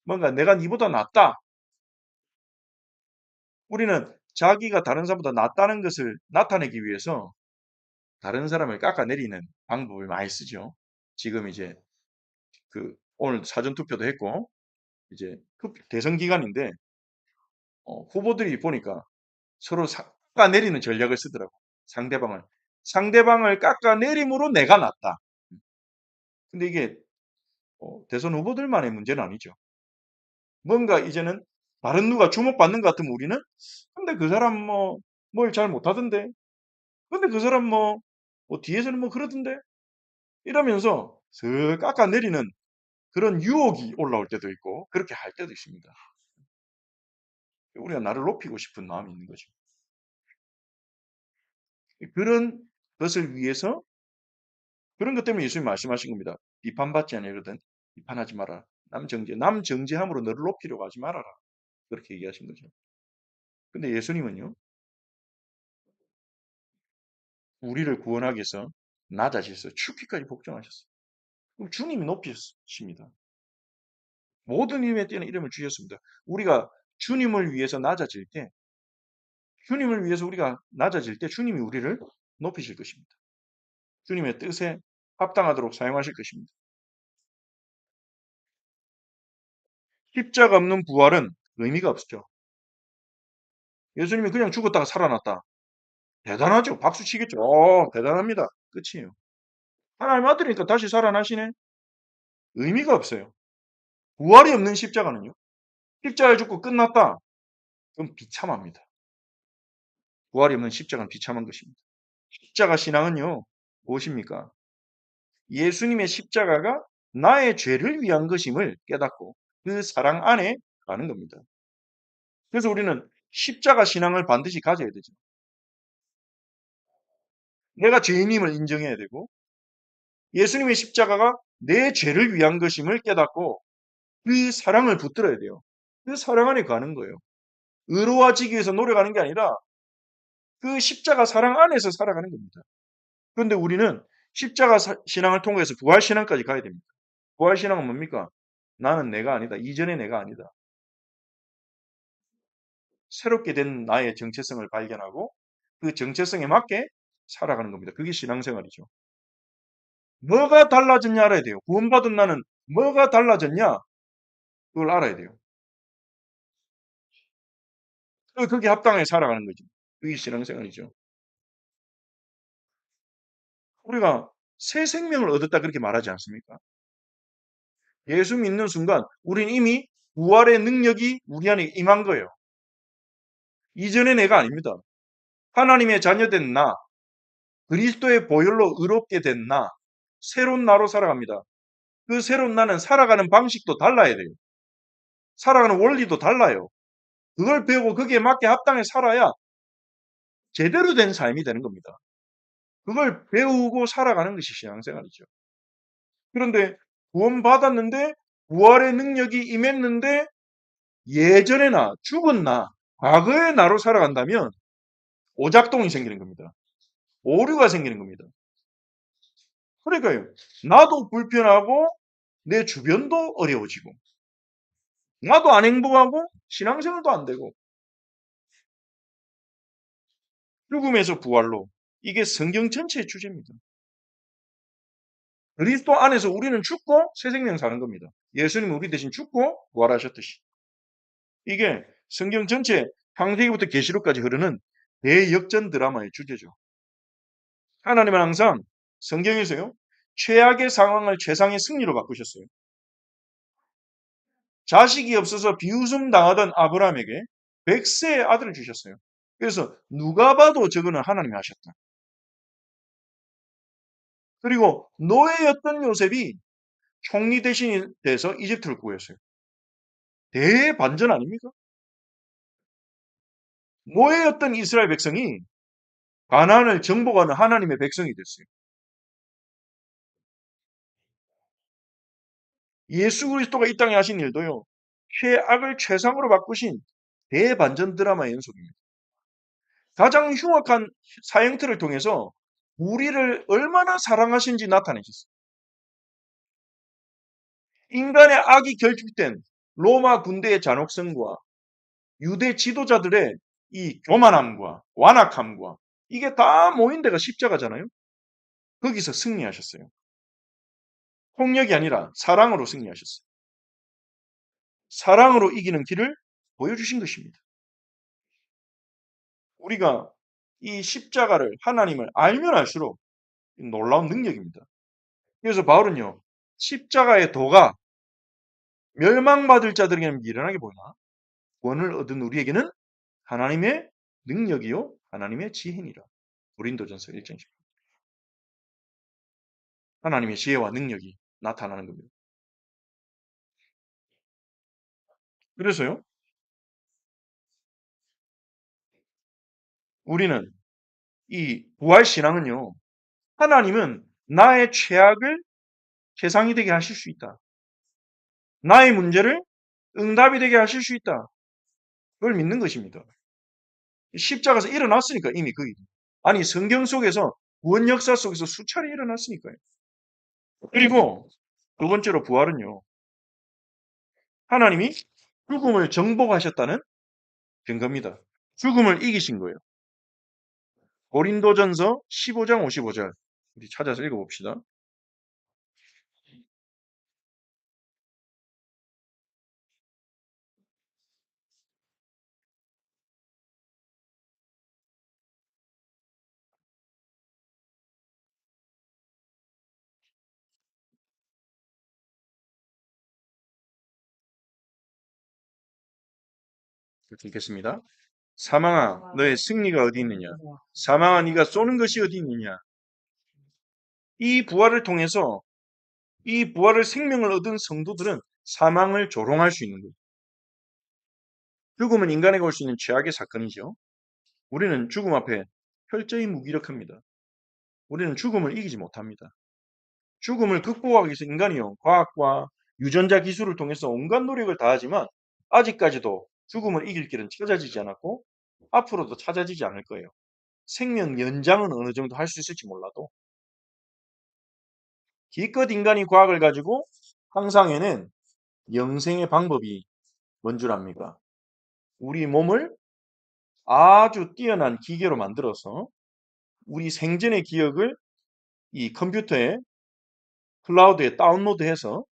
뭔가 내가 니보다 낫다. 우리는 자기가 다른 사람보다 낫다는 것을 나타내기 위해서 다른 사람을 깎아내리는 방법을 많이 쓰죠. 지금 이제 오늘 사전 투표도 했고 이제 대선 기간인데 후보들이 보니까 서로 깎아내리는 전략을 쓰더라고. 상대방을 깎아내림으로 내가 낫다. 근데 이게 대선 후보들만의 문제는 아니죠. 뭔가 이제는 다른 누가 주목받는 것 같으면 우리는 근데 그 사람 뭘 잘 못하던데 근데 그 사람 뒤에서는 그러던데 이러면서 슥 깎아내리는 그런 유혹이 올라올 때도 있고 그렇게 할 때도 있습니다. 우리가 나를 높이고 싶은 마음이 있는 거죠. 그런 것을 위해서 그런 것 때문에 예수님이 말씀하신 겁니다. 비판받지 아니하거든 비판하지 마라. 남정죄함으로 너를 높이려고 하지 말아라. 그렇게 얘기하신 거죠. 근데 예수님은요. 우리를 구원하기 위해서 낮아지셔서 죽기까지 복종하셨어요. 그럼 주님이 높이십니다. 모든 이름에 뛰는 이름을 주셨습니다. 우리가 주님을 위해서 낮아질 때 주님을 위해서 우리가 낮아질 때 주님이 우리를 높이실 것입니다. 주님의 뜻에 합당하도록 사용하실 것입니다. 십자가 없는 부활은 의미가 없죠. 예수님이 그냥 죽었다가 살아났다. 대단하죠. 박수 치겠죠. 대단합니다. 끝이에요. 하나님 아들이니까 다시 살아나시네. 의미가 없어요. 부활이 없는 십자가는요. 십자가에 죽고 끝났다. 그럼 비참합니다. 부활이 없는 십자가는 비참한 것입니다. 십자가 신앙은요. 무엇입니까? 예수님의 십자가가 나의 죄를 위한 것임을 깨닫고 그 사랑 안에 가는 겁니다. 그래서 우리는 십자가 신앙을 반드시 가져야 되죠. 내가 죄인임을 인정해야 되고 예수님의 십자가가 내 죄를 위한 것임을 깨닫고 그 사랑을 붙들어야 돼요. 그 사랑 안에 가는 거예요. 의로워지기 위해서 노력하는 게 아니라 그 십자가 사랑 안에서 살아가는 겁니다. 그런데 우리는 십자가 신앙을 통해서 부활 신앙까지 가야 됩니다. 부활 신앙은 뭡니까? 나는 내가 아니다. 이전의 내가 아니다. 새롭게 된 나의 정체성을 발견하고 그 정체성에 맞게 살아가는 겁니다. 그게 신앙생활이죠. 뭐가 달라졌냐 알아야 돼요. 구원받은 나는 뭐가 달라졌냐? 그걸 알아야 돼요. 그게 합당하게 살아가는 거죠. 그게 신앙생활이죠. 우리가 새 생명을 얻었다 그렇게 말하지 않습니까? 예수 믿는 순간 우린 이미 부활의 능력이 우리 안에 임한 거예요. 이전의 내가 아닙니다. 하나님의 자녀된 나, 그리스도의 보혈로 의롭게 된 나, 새로운 나로 살아갑니다. 그 새로운 나는 살아가는 방식도 달라야 돼요. 살아가는 원리도 달라요. 그걸 배우고 거기에 맞게 합당해 살아야 제대로 된 삶이 되는 겁니다. 그걸 배우고 살아가는 것이 신앙생활이죠. 그런데 구원받았는데 부활의 능력이 임했는데 예전의 나, 죽은 나, 과거의 나로 살아간다면 오작동이 생기는 겁니다. 오류가 생기는 겁니다. 그러니까요. 나도 불편하고 내 주변도 어려워지고 나도 안 행복하고 신앙생활도 안 되고 죽음에서 부활로 이게 성경 전체의 주제입니다. 그리스도 안에서 우리는 죽고 새 생명 사는 겁니다. 예수님은 우리 대신 죽고 부활하셨듯이. 이게 성경 전체 창세기부터 계시록까지 흐르는 대역전 드라마의 주제죠. 하나님은 항상 성경에서요. 최악의 상황을 최상의 승리로 바꾸셨어요. 자식이 없어서 비웃음 당하던 아브라함에게 100세의 아들을 주셨어요. 그래서 누가 봐도 저거는 하나님이 하셨다. 그리고 노예였던 요셉이 총리 대신이 돼서 이집트를 구했어요. 대반전 아닙니까? 노예였던 이스라엘 백성이 가나안을 정복하는 하나님의 백성이 됐어요. 예수 그리스도가 이 땅에 하신 일도요. 최악을 최상으로 바꾸신 대반전 드라마의 연속입니다. 가장 흉악한 사형틀을 통해서 우리를 얼마나 사랑하신지 나타내셨어요. 인간의 악이 결집된 로마 군대의 잔혹성과 유대 지도자들의 이 교만함과 완악함과 이게 다 모인 데가 십자가잖아요. 거기서 승리하셨어요. 폭력이 아니라 사랑으로 승리하셨어요. 사랑으로 이기는 길을 보여주신 것입니다. 우리가 이 십자가를 하나님을 알면 알수록 놀라운 능력입니다. 그래서 바울은요. 십자가의 도가 멸망받을 자들에게는 미련하게 보이나 구원을 얻은 우리에게는 하나님의 능력이요 하나님의 지혜니라. 고린도전서 1장 10절. 하나님의 지혜와 능력이 나타나는 겁니다. 그래서요. 우리는 이 부활신앙은요. 하나님은 나의 최악을 최상이 되게 하실 수 있다. 나의 문제를 응답이 되게 하실 수 있다. 그걸 믿는 것입니다. 십자가에서 일어났으니까 이미 그 일이. 아니 성경 속에서 구원 역사 속에서 수차례 일어났으니까요. 그리고 두 번째로 부활은요. 하나님이 죽음을 정복하셨다는 증거입니다. 죽음을 이기신 거예요. 고린도전서 15장 55절 우리 찾아서 읽어봅시다. 읽겠습니다. 사망아 너의 승리가 어디 있느냐? 사망아 네가 쏘는 것이 어디 있느냐? 이 부활을 통해서 이 부활을 생명을 얻은 성도들은 사망을 조롱할 수 있는 거예요. 죽음은 인간에게 올 수 있는 최악의 사건이죠. 우리는 죽음 앞에 철저히 무기력합니다. 우리는 죽음을 이기지 못합니다. 죽음을 극복하기 위해서 인간이요. 과학과 유전자 기술을 통해서 온갖 노력을 다하지만 아직까지도 죽음을 이길 길은 찾아지지 않았고 앞으로도 찾아지지 않을 거예요. 생명 연장은 어느 정도 할 수 있을지 몰라도 기껏 인간이 과학을 가지고 항상에는 영생의 방법이 뭔 줄 압니까? 우리 몸을 아주 뛰어난 기계로 만들어서 우리 생전의 기억을 이 컴퓨터에 클라우드에 다운로드해서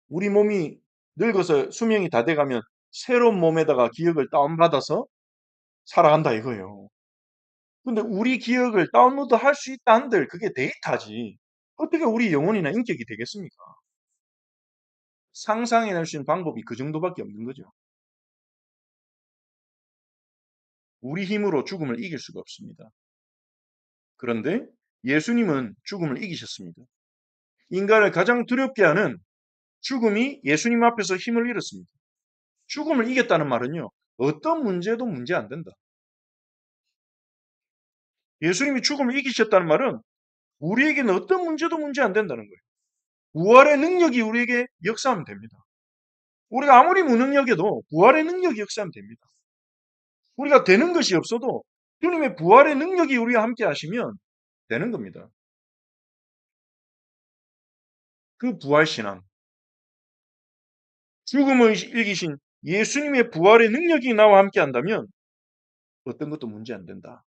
우리 몸이 늙어서 수명이 다 돼가면 새로운 몸에다가 기억을 다운받아서 살아간다 이거예요. 근데 우리 기억을 다운로드 할 수 있다 한들 그게 데이터지. 어떻게 우리 영혼이나 인격이 되겠습니까? 상상해낼 수 있는 방법이 그 정도밖에 없는 거죠. 우리 힘으로 죽음을 이길 수가 없습니다. 그런데 예수님은 죽음을 이기셨습니다. 인간을 가장 두렵게 하는 죽음이 예수님 앞에서 힘을 잃었습니다. 죽음을 이겼다는 말은요. 어떤 문제도 문제 안 된다. 예수님이 죽음을 이기셨다는 말은 우리에게는 어떤 문제도 문제 안 된다는 거예요. 부활의 능력이 우리에게 역사하면 됩니다. 우리가 아무리 무능력해도 부활의 능력이 역사하면 됩니다. 우리가 되는 것이 없어도 주님의 부활의 능력이 우리와 함께 하시면 되는 겁니다. 그 부활신앙, 죽음을 이기신 예수님의 부활의 능력이 나와 함께 한다면 어떤 것도 문제 안 된다.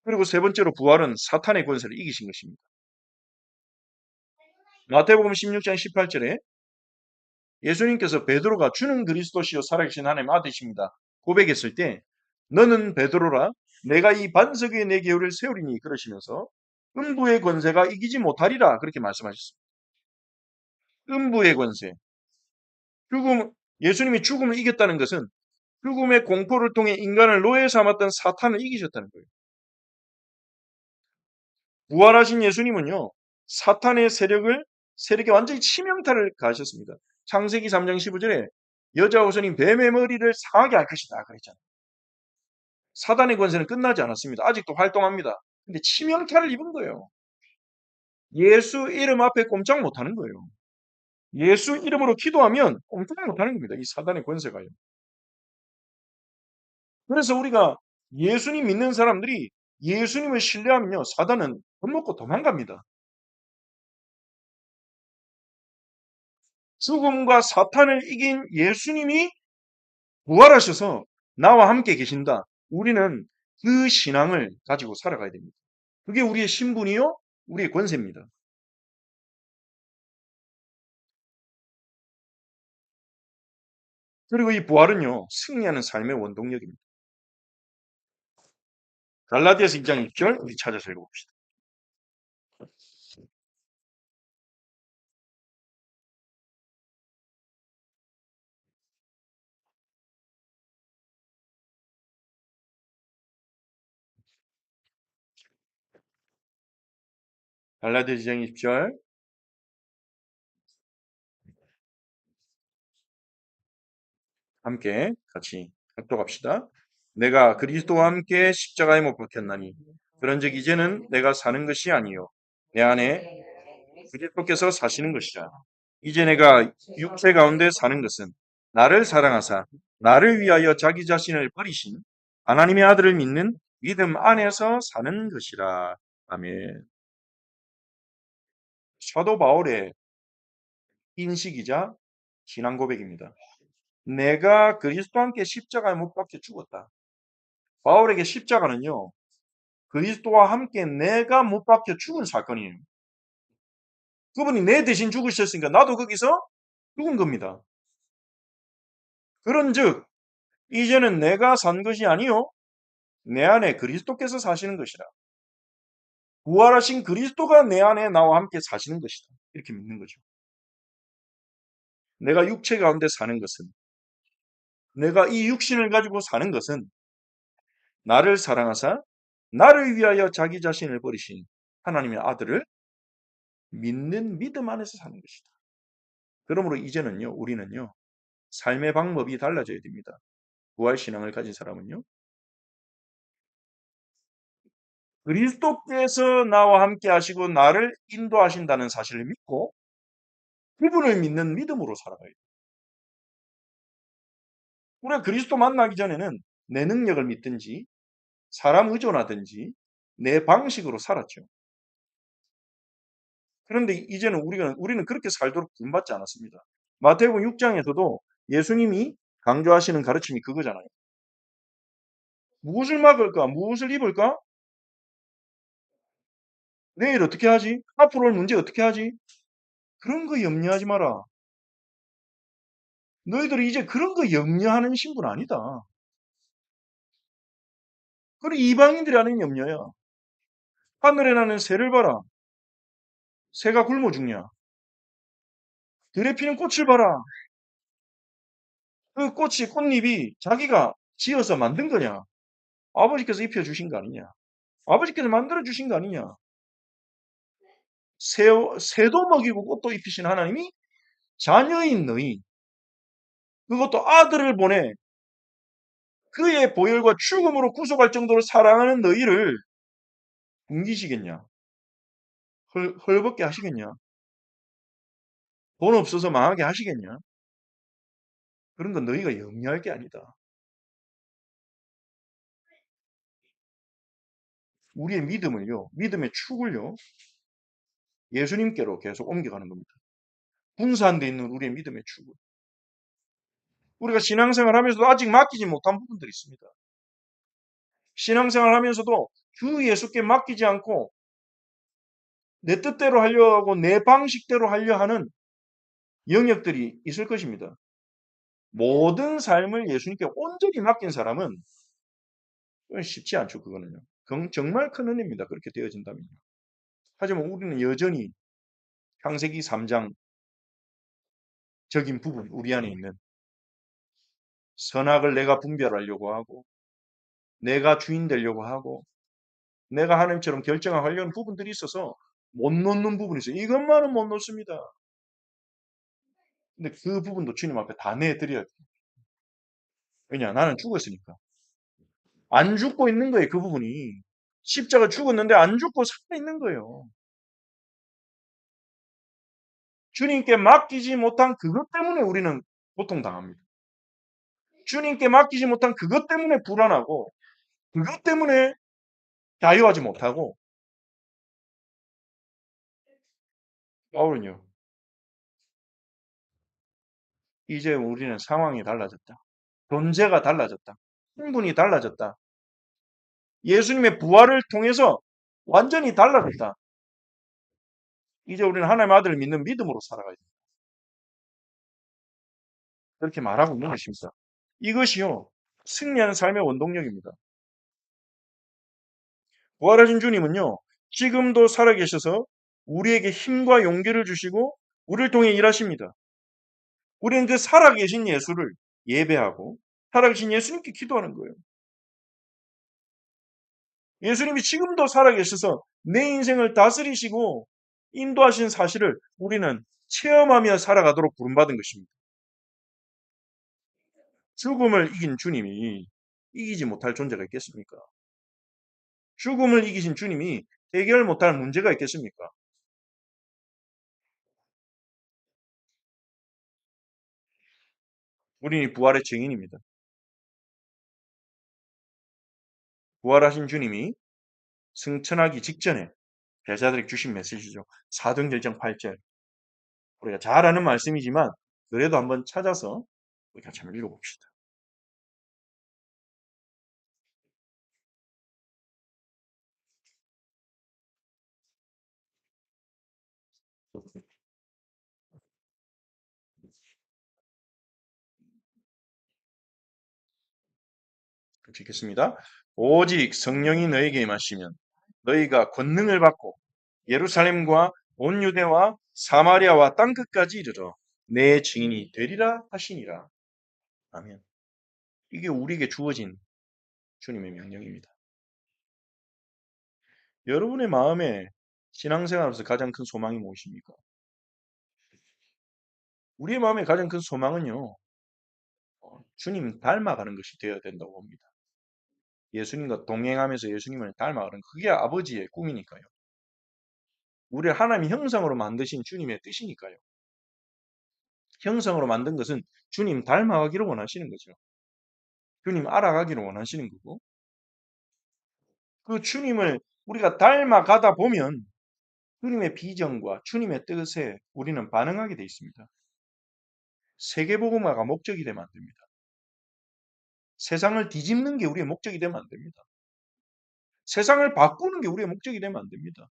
그리고 세 번째로 부활은 사탄의 권세를 이기신 것입니다. 마태복음 16장 18절에 예수님께서 베드로가 주는 그리스도시요 살아계신 하나님 아들이십니다. 고백했을 때 너는 베드로라 내가 이 반석 위에 내 교회를 세우리니 그러시면서 음부의 권세가 이기지 못하리라 그렇게 말씀하셨습니다. 음부의 권세. 예수님이 죽음을 이겼다는 것은 죽음의 공포를 통해 인간을 노예 삼았던 사탄을 이기셨다는 거예요. 부활하신 예수님은요. 사탄의 세력에 완전히 치명타를 가하셨습니다. 창세기 3장 15절에 여자 후손인 뱀의 머리를 상하게 할 것이다 그랬잖아요. 사단의 권세는 끝나지 않았습니다. 아직도 활동합니다. 근데 치명타를 입은 거예요. 예수 이름 앞에 꼼짝 못하는 거예요. 예수 이름으로 기도하면 꼼짝 못하는 겁니다. 이 사단의 권세가요. 그래서 우리가 예수님 믿는 사람들이 예수님을 신뢰하면요, 사단은 겁먹고 도망갑니다. 죽음과 사탄을 이긴 예수님이 부활하셔서 나와 함께 계신다. 우리는 그 신앙을 가지고 살아가야 됩니다. 그게 우리의 신분이요, 우리의 권세입니다. 그리고 이 부활은요, 승리하는 삶의 원동력입니다. 갈라디아서 2장 6절 우리 찾아서 읽어봅시다. 갈라디아서 2장 6절 함께 같이 합독합시다. 내가 그리스도와 함께 십자가에 못 박혔나니 그런즉 이제는 내가 사는 것이 아니요 내 안에 그리스도께서 사시는 것이라. 이제 내가 육체 가운데 사는 것은 나를 사랑하사 나를 위하여 자기 자신을 버리신 하나님의 아들을 믿는 믿음 안에서 사는 것이라. 아멘. 사도 바울의 인식이자 신앙 고백입니다. 내가 그리스도와 함께 십자가에 못 박혀 죽었다. 바울에게 십자가는요, 그리스도와 함께 내가 못 박혀 죽은 사건이에요. 그분이 내 대신 죽으셨으니까 나도 거기서 죽은 겁니다. 그런즉 이제는 내가 산 것이 아니요 내 안에 그리스도께서 사시는 것이라. 부활하신 그리스도가 내 안에 나와 함께 사시는 것이다. 이렇게 믿는 거죠. 내가 육체 가운데 사는 것은, 내가 이 육신을 가지고 사는 것은 나를 사랑하사 나를 위하여 자기 자신을 버리신 하나님의 아들을 믿는 믿음 안에서 사는 것이다. 그러므로 이제는요, 우리는요, 삶의 방법이 달라져야 됩니다. 부활 신앙을 가진 사람은요, 그리스도께서 나와 함께 하시고 나를 인도하신다는 사실을 믿고 그분을 믿는 믿음으로 살아가야 돼요. 우리가 그리스도 만나기 전에는 내 능력을 믿든지 사람 의존하든지 내 방식으로 살았죠. 그런데 이제는 우리는 그렇게 살도록 부름받지 않았습니다. 마태복음 6장에서도 예수님이 강조하시는 가르침이 그거잖아요. 무엇을 먹을까? 무엇을 입을까? 내일 어떻게 하지? 앞으로 올 문제 어떻게 하지? 그런 거 염려하지 마라. 너희들이 이제 그런 거 염려하는 신분 아니다. 그리고 이방인들이 하는 염려야. 하늘에 나는 새를 봐라. 새가 굶어 죽냐? 들에 피는 꽃을 봐라. 그 꽃이 꽃잎이 자기가 지어서 만든 거냐? 아버지께서 입혀주신 거 아니냐? 아버지께서 만들어주신 거 아니냐? 새도 먹이고 꽃도 입히신 하나님이 자녀인 너희, 그것도 아들을 보내 그의 보혈과 죽음으로 구속할 정도로 사랑하는 너희를 굶기시겠냐? 헐벗게 하시겠냐? 돈 없어서 망하게 하시겠냐? 그런 건 너희가 염려할 게 아니다. 우리의 믿음을요, 믿음의 축을요, 예수님께로 계속 옮겨가는 겁니다. 분산되어 있는 우리의 믿음의 축을. 우리가 신앙생활 하면서도 아직 맡기지 못한 부분들이 있습니다. 신앙생활 하면서도 주 예수께 맡기지 않고 내 뜻대로 하려 하고 내 방식대로 하려 하는 영역들이 있을 것입니다. 모든 삶을 예수님께 온전히 맡긴 사람은 쉽지 않죠. 그거는요. 정말 큰 은혜입니다. 그렇게 되어진다면요. 하지만 우리는 여전히 창세기 3장 적인 부분, 우리 안에 있는 선악을 내가 분별하려고 하고 내가 주인 되려고 하고 내가 하나님처럼 결정하려는 부분들이 있어서 못 놓는 부분이 있어요. 이것만은 못 놓습니다. 근데 그 부분도 주님 앞에 다 내드려야 돼요. 왜냐? 나는 죽었으니까. 안 죽고 있는 거예요. 그 부분이. 십자가 죽었는데 안 죽고 살아있는 거예요. 주님께 맡기지 못한 그것 때문에 우리는 고통당합니다. 주님께 맡기지 못한 그것 때문에 불안하고 그것 때문에 자유하지 못하고 바울은요. 이제 우리는 상황이 달라졌다. 존재가 달라졌다. 신분이 달라졌다. 예수님의 부활을 통해서 완전히 달라졌다. 이제 우리는 하나님의 아들을 믿는 믿음으로 살아가야 된다. 그렇게 말하고 있는 것입니다. 이것이요. 승리하는 삶의 원동력입니다. 부활하신 주님은요. 지금도 살아계셔서 우리에게 힘과 용기를 주시고 우리를 통해 일하십니다. 우리는 그 살아계신 예수를 예배하고 살아계신 예수님께 기도하는 거예요. 예수님이 지금도 살아계셔서 내 인생을 다스리시고 인도하신 사실을 우리는 체험하며 살아가도록 부름받은 것입니다. 죽음을 이긴 주님이 이기지 못할 존재가 있겠습니까? 죽음을 이기신 주님이 해결 못할 문제가 있겠습니까? 우리는 부활의 증인입니다. 부활하신 주님이 승천하기 직전에 제자들에게 주신 메시지죠. 사도행전 8절. 우리가 잘 아는 말씀이지만 그래도 한번 찾아서 우리가 참 읽어봅시다. 읽겠습니다. 오직 성령이 너에게 임하시면 너희가 권능을 받고 예루살렘과 온 유대와 사마리아와 땅 끝까지 이르러 내 증인이 되리라 하시니라. 아멘. 이게 우리에게 주어진 주님의 명령입니다. 여러분의 마음에 신앙생활에서 가장 큰 소망이 무엇입니까? 우리의 마음에 가장 큰 소망은요. 주님 닮아가는 것이 되어야 된다고 봅니다. 예수님과 동행하면서 예수님을 닮아가는 그게 아버지의 꿈이니까요. 우리를 하나님의 형상으로 만드신 주님의 뜻이니까요. 형상으로 만든 것은 주님 닮아가기를 원하시는 거죠. 주님 알아가기를 원하시는 거고 그 주님을 우리가 닮아가다 보면 주님의 비전과 주님의 뜻에 우리는 반응하게 돼 있습니다. 세계복음화가 목적이 되면 안 됩니다. 세상을 뒤집는 게 우리의 목적이 되면 안 됩니다. 세상을 바꾸는 게 우리의 목적이 되면 안 됩니다.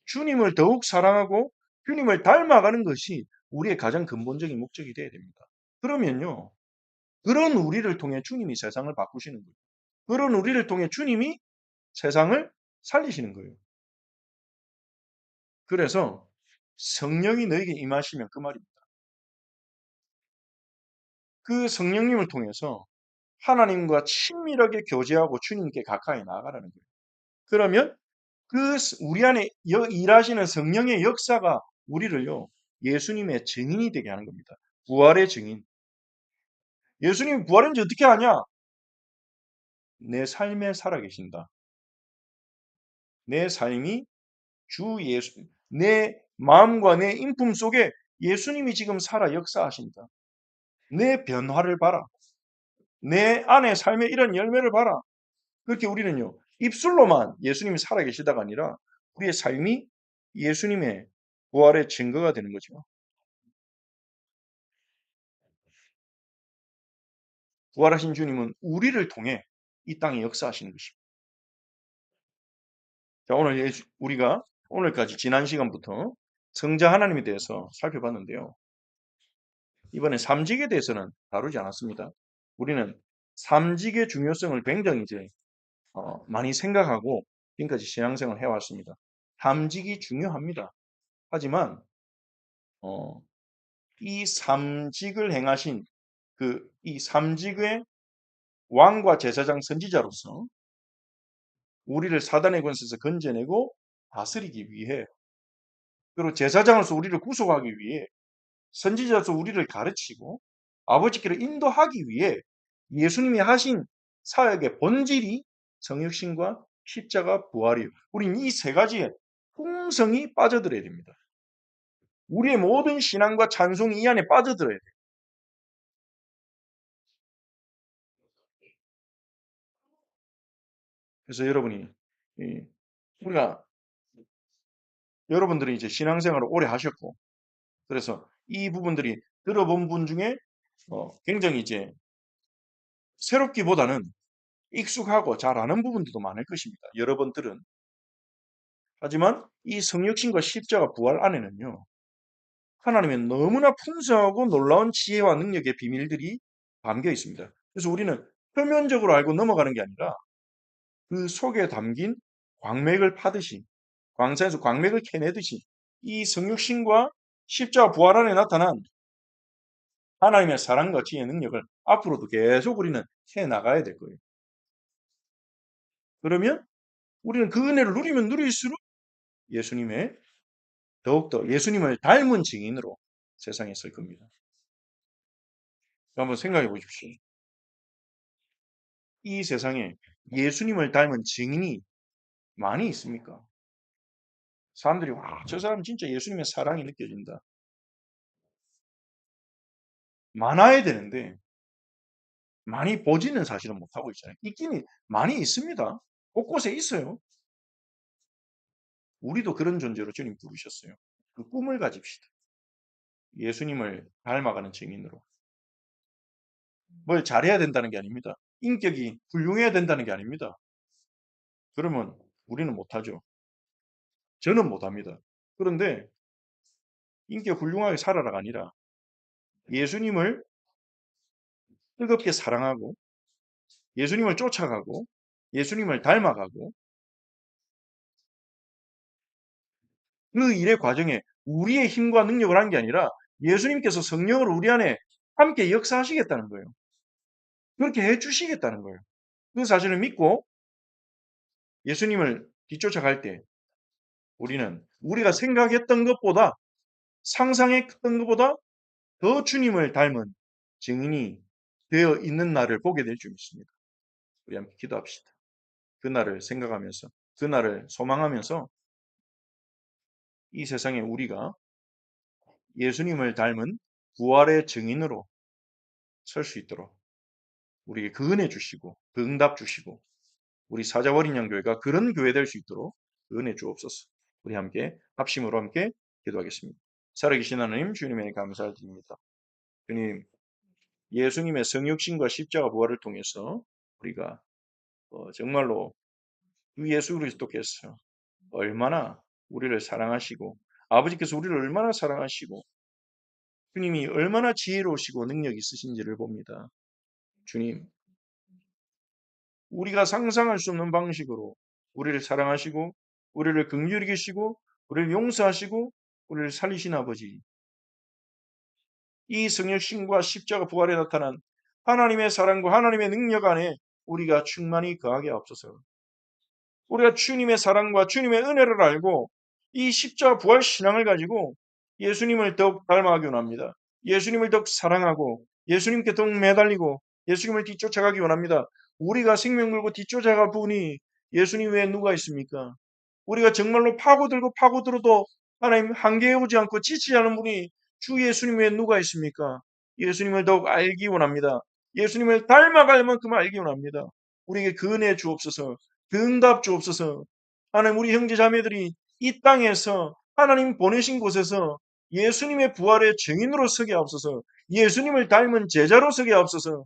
주님을 더욱 사랑하고 주님을 닮아가는 것이 우리의 가장 근본적인 목적이 되어야 됩니다. 그러면요. 그런 우리를 통해 주님이 세상을 바꾸시는 거예요. 그런 우리를 통해 주님이 세상을 살리시는 거예요. 그래서 성령이 너에게 임하시면 그 말입니다. 그 성령님을 통해서 하나님과 친밀하게 교제하고 주님께 가까이 나아가라는 거예요. 그러면 그 우리 안에 일하시는 성령의 역사가 우리를요, 예수님의 증인이 되게 하는 겁니다. 부활의 증인. 예수님이 부활했는지 어떻게 아냐? 내 삶에 살아계신다. 내 삶이 주 예수, 내 마음과 내 인품 속에 예수님이 지금 살아 역사하신다. 내 변화를 봐라. 내 안에 삶의 이런 열매를 봐라. 그렇게 우리는요, 입술로만 예수님이 살아계시다가 아니라 우리의 삶이 예수님의 부활의 증거가 되는 거죠. 부활하신 주님은 우리를 통해 이 땅에 역사하시는 것입니다. 자, 오늘 우리가 오늘까지 지난 시간부터 성자 하나님에 대해서 살펴봤는데요. 이번에 삼직에 대해서는 다루지 않았습니다. 우리는 삼직의 중요성을 굉장히 이제 많이 생각하고 지금까지 신앙생활을 해왔습니다. 삼직이 중요합니다. 하지만 어, 이 삼직을 행하신 이 삼직의 왕과 제사장 선지자로서 우리를 사단의 권세에서 건져내고 다스리기 위해 그리고 제사장으로서 우리를 구속하기 위해 선지자로서 우리를 가르치고 아버지께로 인도하기 위해 예수님이 하신 사역의 본질이 성육신과 십자가 부활이에요. 우린 이 세 가지에 풍성히 빠져들어야 됩니다. 우리의 모든 신앙과 찬송이 이 안에 빠져들어야 돼요. 그래서 여러분이 우리가 여러분들이 이제 신앙생활을 오래 하셨고 그래서 이 부분들이 들어본 분 중에 굉장히 이제 새롭기보다는 익숙하고 잘 아는 부분들도 많을 것입니다. 여러 번 들은. 하지만 이 성육신과 십자가 부활 안에는요. 하나님의 너무나 풍성하고 놀라운 지혜와 능력의 비밀들이 담겨 있습니다. 그래서 우리는 표면적으로 알고 넘어가는 게 아니라 그 속에 담긴 광맥을 파듯이 광산에서 광맥을 캐내듯이 이 성육신과 십자가 부활 안에 나타난 하나님의 사랑과 지혜의 능력을 앞으로도 계속 우리는 해나가야 될 거예요. 그러면 우리는 그 은혜를 누리면 누릴수록 예수님의 더욱더 예수님을 닮은 증인으로 세상에 설 겁니다. 한번 생각해 보십시오. 이 세상에 예수님을 닮은 증인이 많이 있습니까? 사람들이 와, 저 사람 진짜 예수님의 사랑이 느껴진다. 많아야 되는데 많이 보지는 사실은 못하고 있잖아요. 있긴 많이 있습니다. 곳곳에 있어요. 우리도 그런 존재로 주님 부르셨어요. 그 꿈을 가집시다. 예수님을 닮아가는 증인으로. 뭘 잘해야 된다는 게 아닙니다. 인격이 훌륭해야 된다는 게 아닙니다. 그러면 우리는 못하죠. 저는 못합니다. 그런데 인격 훌륭하게 살아라가 아니라 예수님을 뜨겁게 사랑하고 예수님을 쫓아가고 예수님을 닮아가고 그 일의 과정에 우리의 힘과 능력을 한 게 아니라 예수님께서 성령을 우리 안에 함께 역사하시겠다는 거예요. 그렇게 해주시겠다는 거예요. 그 사실을 믿고 예수님을 뒤쫓아갈 때 우리는 우리가 생각했던 것보다 상상했던 것보다 더 주님을 닮은 증인이 되어 있는 날을 보게 될 줄 믿습니다. 우리 함께 기도합시다. 그날을 생각하면서 그날을 소망하면서 이 세상에 우리가 예수님을 닮은 부활의 증인으로 설 수 있도록 우리에게 그 은혜 주시고 그 응답 주시고 우리 사자버린 양교회가 그런 교회 될 수 있도록 그 은혜 주옵소서. 우리 함께 합심으로 함께 기도하겠습니다. 살아계신 하나님 주님의 감사를 드립니다. 주님 예수님의 성육신과 십자가 부활을 통해서 우리가 정말로 그 예수 그리스도께서 얼마나 우리를 사랑하시고 아버지께서 우리를 얼마나 사랑하시고 주님이 얼마나 지혜로우시고 능력 있으신지를 봅니다. 주님, 우리가 상상할 수 없는 방식으로 우리를 사랑하시고 우리를 긍휼히 여기시고 우리를 용서하시고 우리를 살리신 아버지, 이 성육신과 십자가 부활에 나타난 하나님의 사랑과 하나님의 능력 안에 우리가 충만히 거하게 하옵소서. 우리가 주님의 사랑과 주님의 은혜를 알고 이 십자가 부활 신앙을 가지고 예수님을 더욱 닮아가기 원합니다. 예수님을 더욱 사랑하고 예수님께 더욱 매달리고 예수님을 뒤쫓아가기 원합니다. 우리가 생명 걸고 뒤쫓아갈 분이 예수님 외에 누가 있습니까? 우리가 정말로 파고들고 파고들어도 하나님 한계에 오지 않고 지치지 않은 분이 주 예수님 외에 누가 있습니까? 예수님을 더욱 알기 원합니다. 예수님을 닮아갈 만큼 알기 원합니다. 우리에게 그 은혜 주옵소서. 그 응답 주옵소서. 하나님 우리 형제 자매들이 이 땅에서 하나님 보내신 곳에서 예수님의 부활의 증인으로 서게 하옵소서. 예수님을 닮은 제자로 서게 하옵소서.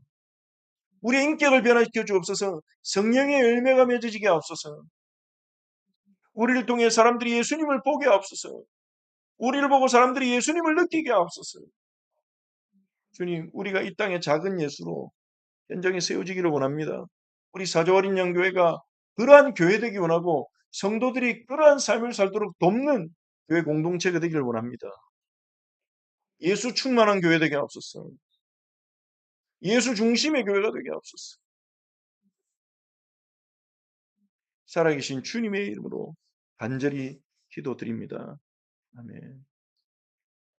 우리의 인격을 변화시켜 주옵소서. 성령의 열매가 맺어지게 하옵소서. 우리를 통해 사람들이 예수님을 보게 하옵소서. 우리를 보고 사람들이 예수님을 느끼게 하옵소서. 주님, 우리가 이 땅의 작은 예수로 현장에 세워지기를 원합니다. 우리 사조어린 양교회가 그러한 교회 되기 원하고 성도들이 그러한 삶을 살도록 돕는 교회 공동체가 되기를 원합니다. 예수 충만한 교회 되게 하옵소서. 예수 중심의 교회가 되게 하옵소서. 살아계신 주님의 이름으로 간절히 기도드립니다. 아멘.